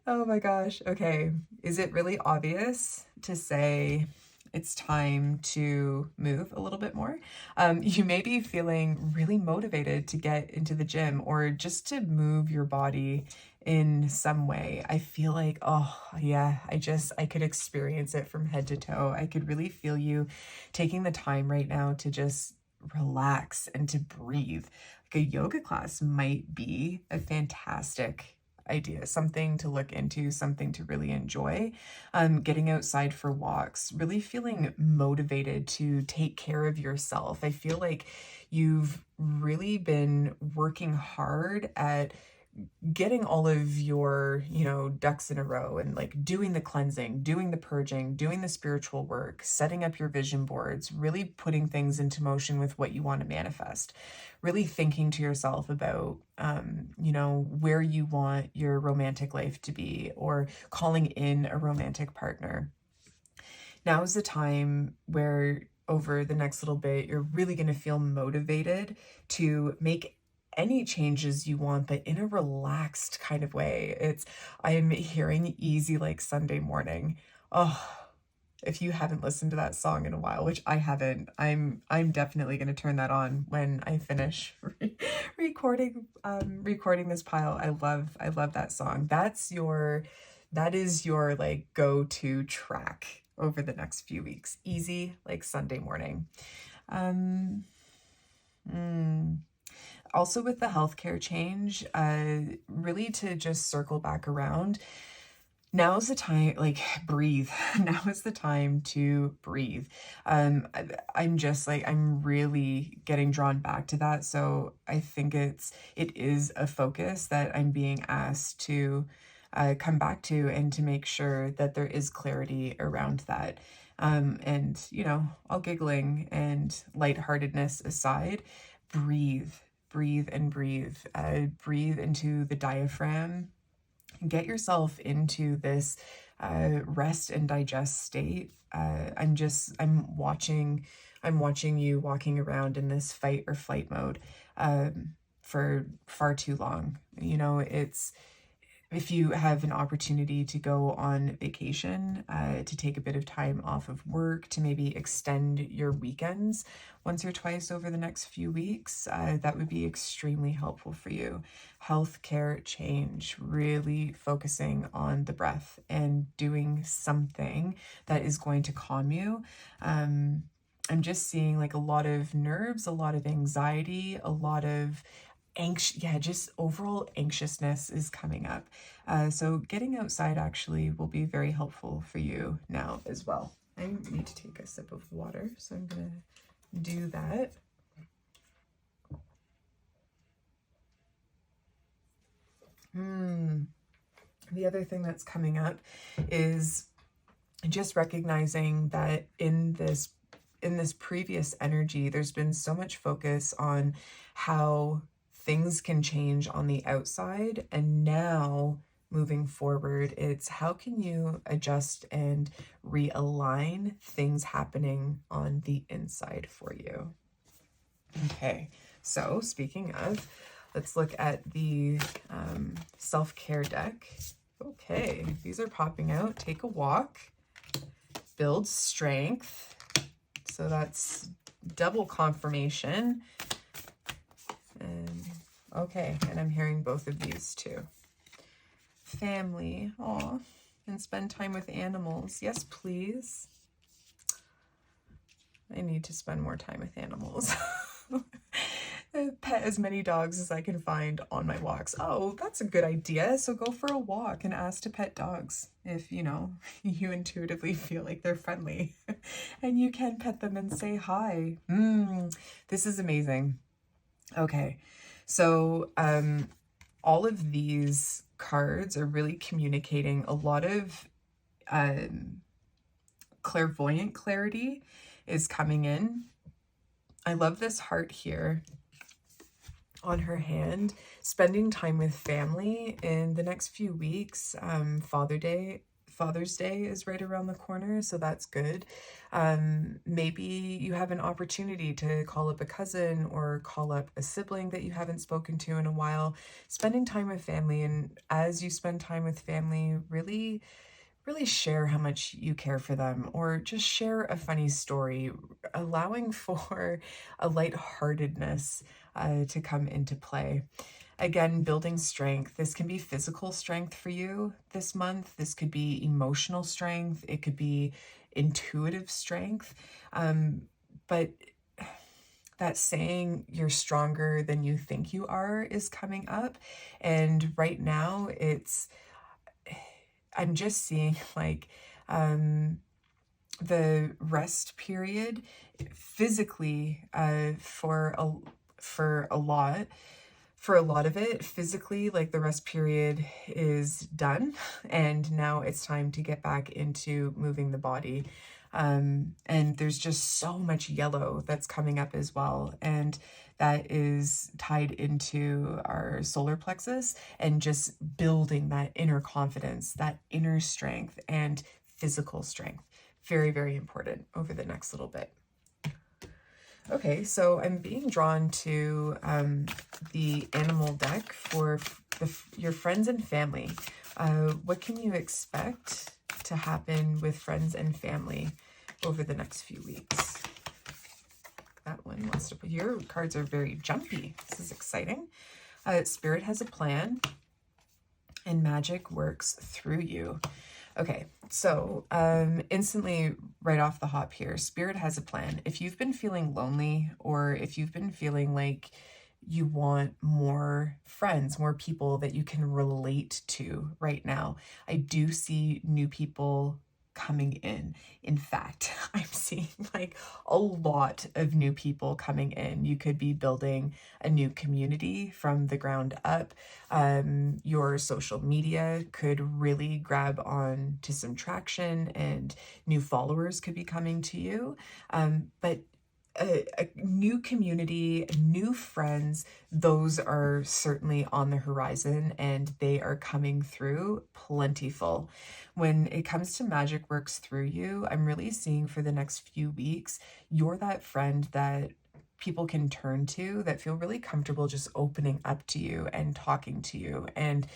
Oh my gosh. Okay. Is it really obvious to say it's time to move a little bit more? You may be feeling really motivated to get into the gym or just to move your body in some way. I feel like, oh yeah, I could experience it from head to toe. I could really feel you taking the time right now to just relax and to breathe. Like a yoga class might be a fantastic idea, something to look into, something to really enjoy. Getting outside for walks, really feeling motivated to take care of yourself. I feel like you've really been working hard at getting all of your, ducks in a row and like doing the cleansing, doing the purging, doing the spiritual work, setting up your vision boards, really putting things into motion with what you want to manifest, really thinking to yourself about, where you want your romantic life to be, or calling in a romantic partner. Now is the time where over the next little bit, you're really going to feel motivated to make any changes you want, but in a relaxed kind of way. I'm hearing easy like Sunday morning. Oh, if you haven't listened to that song in a while, which I haven't, I'm definitely going to turn that on when I finish recording this pile. I love that song. That is your like go-to track over the next few weeks. Easy like Sunday morning. Also with the healthcare change, really to just circle back around, now's the time, like, breathe. Now is the time to breathe. I'm really getting drawn back to that. So I think it is a focus that I'm being asked to come back to, and to make sure that there is clarity around that. And, all giggling and lightheartedness aside, breathe, breathe and breathe. Breathe into the diaphragm. Get yourself into this rest and digest state. I'm watching you walking around in this fight or flight mode for far too long. If you have an opportunity to go on vacation, to take a bit of time off of work, to maybe extend your weekends once or twice over the next few weeks, that would be extremely helpful for you. Healthcare change, really focusing on the breath and doing something that is going to calm you. I'm just seeing like a lot of nerves, a lot of anxiety, a lot of just overall anxiousness is coming up. So getting outside actually will be very helpful for you now as well. I need to take a sip of water, so I'm gonna do that. The other thing that's coming up is just recognizing that in this previous energy, there's been so much focus on how things can change on the outside, and now moving forward, it's how can you adjust and realign things happening on the inside for you. Okay, so speaking of, let's look at the self-care deck. Okay, these are popping out. Take a walk, build strength. So that's double confirmation. And okay, and I'm hearing both of these too. Family, aw, and spend time with animals. Yes, please. I need to spend more time with animals. Pet as many dogs as I can find on my walks. Oh, that's a good idea. So go for a walk and ask to pet dogs if, you intuitively feel like they're friendly. And you can pet them and say hi. This is amazing. Okay, so all of these cards are really communicating a lot of clairvoyant clarity is coming in. I love this heart here on her hand. Spending time with family in the next few weeks. Father's Day is right around the corner, so that's good. Maybe you have an opportunity to call up a cousin or call up a sibling that you haven't spoken to in a while. Spending time with family, and as you spend time with family, really share how much you care for them, or just share a funny story, allowing for a lightheartedness to come into play. Again, building strength. This can be physical strength for you this month. This could be emotional strength. It could be intuitive strength. But that saying, you're stronger than you think you are, is coming up. And right now I'm just seeing like the rest period physically for a lot. For a lot of it, physically, like the rest period is done, and now it's time to get back into moving the body. And there's just so much yellow that's coming up as well. And that is tied into our solar plexus and just building that inner confidence, that inner strength and physical strength. Very, very important over the next little bit. Okay, so I'm being drawn to the animal deck for your friends and family. What can you expect to happen with friends and family over the next few weeks? That one wants to put, your cards are very jumpy. This is exciting. Spirit has a plan and magic works through you. Okay, so instantly right off the hop here, Spirit has a plan. If you've been feeling lonely, or if you've been feeling like you want more friends, more people that you can relate to right now, I do see new people coming in. In fact, I'm seeing like a lot of new people coming in. You could be building a new community from the ground up. Your social media could really grab on to some traction and new followers could be coming to you. But a new community, new friends, those are certainly on the horizon and they are coming through plentiful. When it comes to magic works through you, I'm really seeing for the next few weeks, you're that friend that people can turn to, that feel really comfortable just opening up to you and talking to you and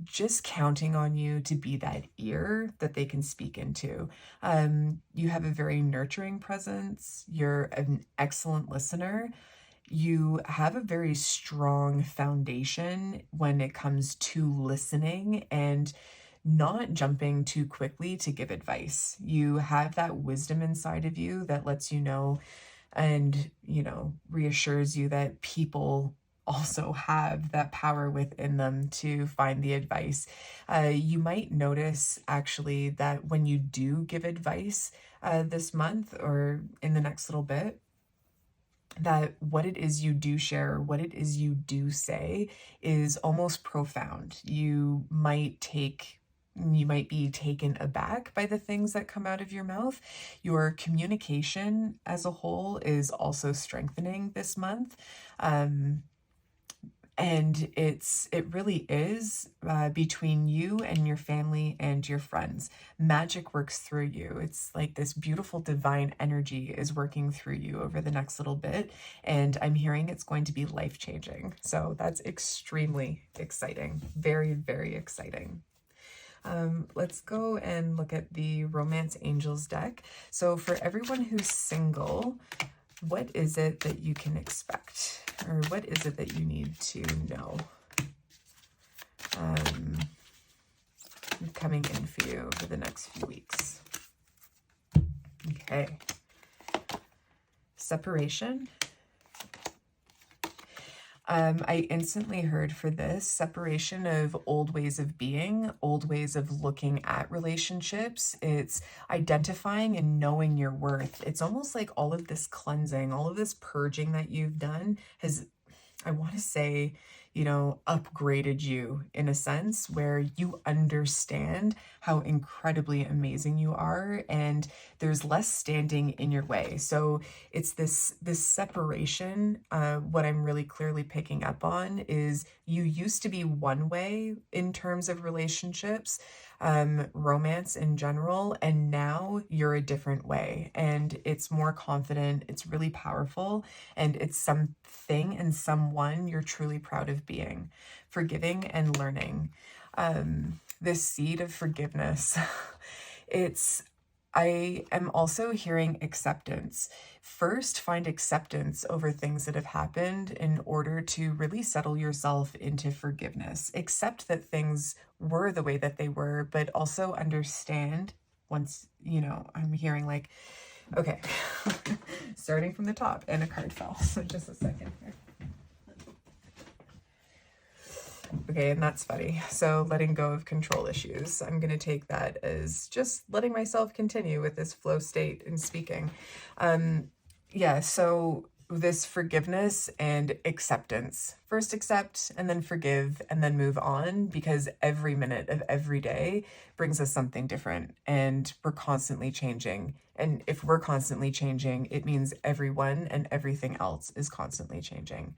just counting on you to be that ear that they can speak into. You have a very nurturing presence. You're an excellent listener. You have a very strong foundation when it comes to listening and not jumping too quickly to give advice. You have that wisdom inside of you that lets you know and, reassures you that people also have that power within them to find the advice. You might notice actually that when you do give advice this month or in the next little bit, that what it is you do share, what it is you do say is almost profound. You might be taken aback by the things that come out of your mouth. Your communication as a whole is also strengthening this month. And it really is between you and your family and your friends. Magic works through you. It's like this beautiful divine energy is working through you over the next little bit. And I'm hearing it's going to be life-changing. So that's extremely exciting. Very, very exciting. Let's go and look at the Romance Angels deck. So for everyone who's single, what is it that you can expect? Or what is it that you need to know coming in for you for the next few weeks? Okay. Separation. I instantly heard for this separation of old ways of being, old ways of looking at relationships. It's identifying and knowing your worth. It's almost like all of this cleansing, all of this purging that you've done has, I want to say, upgraded you in a sense where you understand how incredibly amazing you are and there's less standing in your way. So it's this separation. What I'm really clearly picking up on is you used to be one way in terms of relationships, romance in general, and now you're a different way and it's more confident, it's really powerful, and it's something and someone you're truly proud of being. Forgiving and learning. This seed of forgiveness, I am also hearing acceptance. First, find acceptance over things that have happened in order to really settle yourself into forgiveness. Accept that things were the way that they were, but also understand once, I'm hearing like, okay, starting from the top and a card fell. So just a second here. Okay, and that's funny. So letting go of control issues. I'm going to take that as just letting myself continue with this flow state and speaking. Yeah, so this forgiveness and acceptance. First accept and then forgive and then move on, because every minute of every day brings us something different and we're constantly changing. And if we're constantly changing, it means everyone and everything else is constantly changing.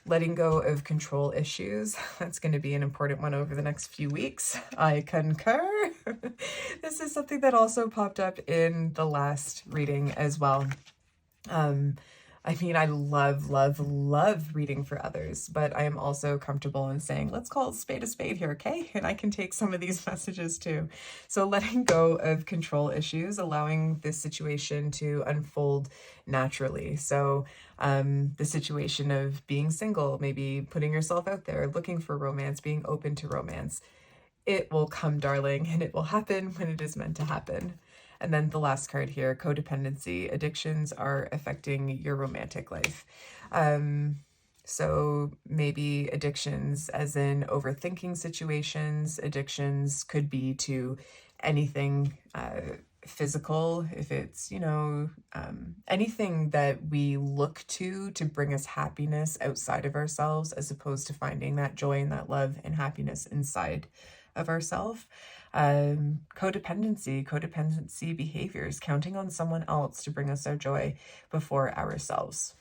Letting go of control issues. That's going to be an important one over the next few weeks. I concur. This is something that also popped up in the last reading as well. I mean, I love, love, love reading for others, but I am also comfortable in saying, let's call a spade here, okay? And I can take some of these messages too. So letting go of control issues, allowing this situation to unfold naturally. So the situation of being single, maybe putting yourself out there, looking for romance, being open to romance. It will come, darling, and it will happen when it is meant to happen. And then the last card here, codependency. Addictions are affecting your romantic life. So maybe addictions as in overthinking situations. Addictions could be to anything physical, if it's, anything that we look to bring us happiness outside of ourselves, as opposed to finding that joy and that love and happiness inside of ourselves. Codependency behaviors, counting on someone else to bring us our joy before ourselves.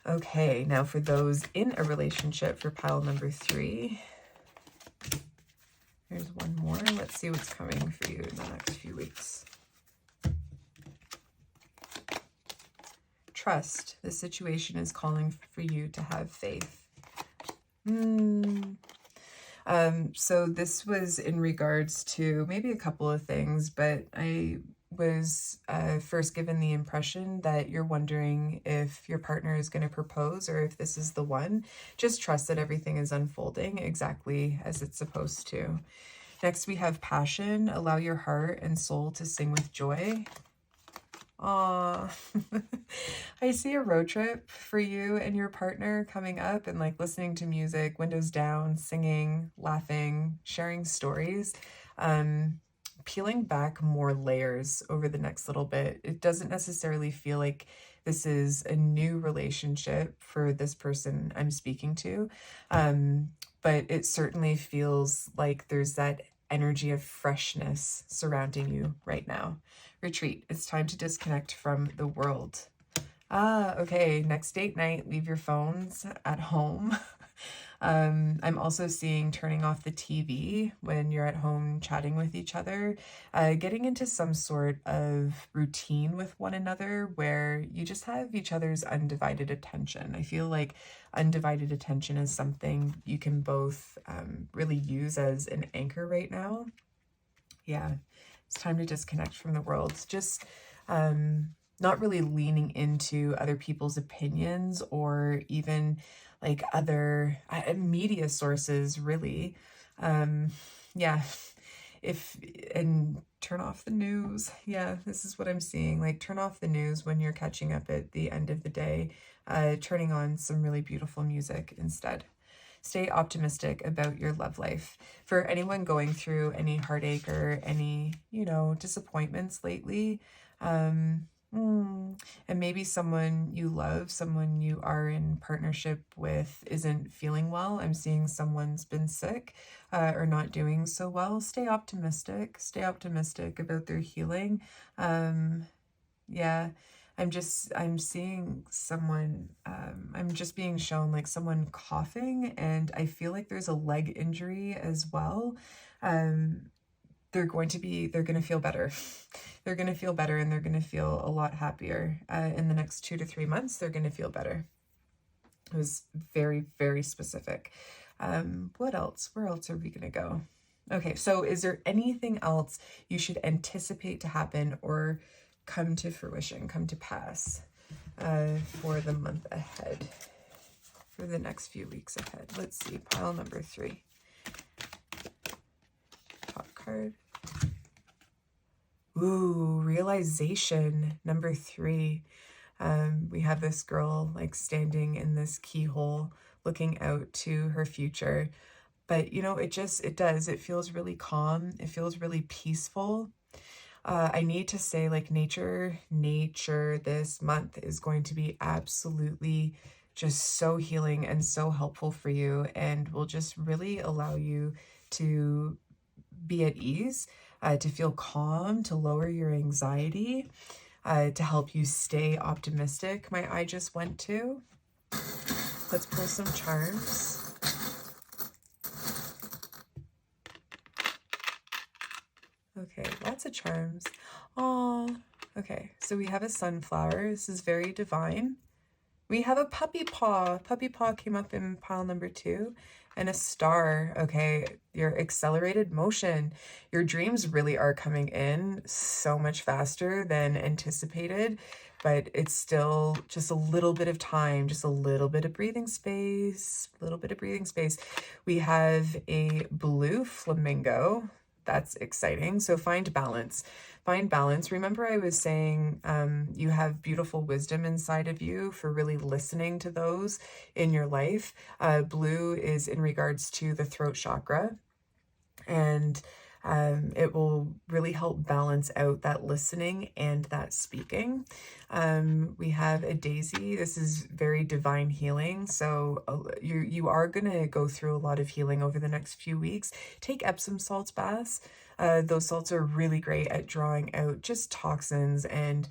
Okay, now for those in a relationship, for pile number 3, here's one more. Let's see what's coming for you in the next few weeks. Trust. The situation is calling for you to have faith. So this was in regards to maybe a couple of things, but I was first given the impression that you're wondering if your partner is going to propose or if this is the one. Just trust that everything is unfolding exactly as it's supposed to. Next, we have passion. Allow your heart and soul to sing with joy. Aw, I see a road trip for you and your partner coming up, and like listening to music, windows down, singing, laughing, sharing stories, peeling back more layers over the next little bit. It doesn't necessarily feel like this is a new relationship for this person I'm speaking to, but it certainly feels like there's that energy of freshness surrounding you right now. Retreat. It's time to disconnect from the world. Okay. Next date night, leave your phones at home. I'm also seeing turning off the TV when you're at home chatting with each other, getting into some sort of routine with one another where you just have each other's undivided attention. I feel like undivided attention is something you can both really use as an anchor right now. Yeah. It's time to disconnect from the world. Just not really leaning into other people's opinions or even like other media sources, really. Yeah. And turn off the news. Yeah, this is what I'm seeing. Like, turn off the news when you're catching up at the end of the day. Turning on some really beautiful music instead. Stay optimistic about your love life. For anyone going through any heartache or any, disappointments lately, and maybe someone you love, someone you are in partnership with isn't feeling well. I'm seeing someone's been sick or not doing so well. Stay optimistic. Stay optimistic about their healing. Yeah. I'm seeing someone, I'm just being shown like someone coughing, and I feel like there's a leg injury as well. They're going to feel better. They're going to feel better, and they're going to feel a lot happier. In the next 2 to 3 months, they're going to feel better. It was very, very specific. What else? Where else are we going to go? Okay, so is there anything else you should anticipate to happen or come to fruition, come to pass for the month ahead, for the next few weeks ahead? Let's see, pile number 3. Top card. Ooh, realization, number 3. We have this girl like standing in this keyhole looking out to her future. But, it feels really calm. It feels really peaceful. I need to say, like, nature this month is going to be absolutely just so healing and so helpful for you, and will just really allow you to be at ease, to feel calm, to lower your anxiety, to help you stay optimistic. My eye just went to. Let's pull some charms. Okay, lots of charms. Oh, okay. So we have a sunflower. This is very divine. We have a puppy paw. Puppy paw came up in pile number 2. And a star. Okay, your accelerated motion. Your dreams really are coming in so much faster than anticipated, but it's still just a little bit of time, just a little bit of breathing space, a little bit of breathing space. We have a blue flamingo. That's exciting. So find balance. Find balance. Remember, I was saying you have beautiful wisdom inside of you for really listening to those in your life. Blue is in regards to the throat chakra, and it will really help balance out that listening and that speaking. We have a daisy. This is very divine healing. So you are going to go through a lot of healing over the next few weeks. Take Epsom salts baths. Those salts are really great at drawing out just toxins and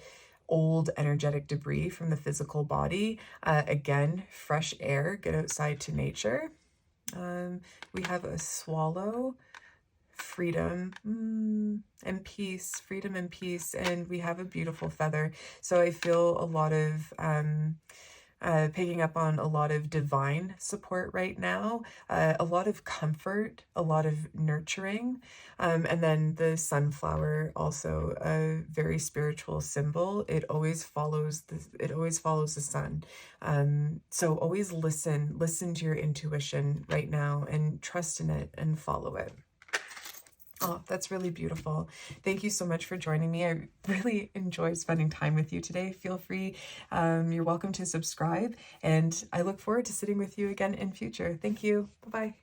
old energetic debris from the physical body. Again, fresh air, get outside to nature. We have a swallow, freedom and peace, freedom and peace, and we have a beautiful feather. So I feel a lot of picking up on a lot of divine support right now, a lot of comfort, a lot of nurturing, and then the sunflower, also a very spiritual symbol. It always follows the sun. So always listen to your intuition right now and trust in it and follow it. Oh, that's really beautiful. Thank you so much for joining me. I really enjoyed spending time with you today. Feel free, you're welcome to subscribe, and I look forward to sitting with you again in future. Thank you. Bye-bye.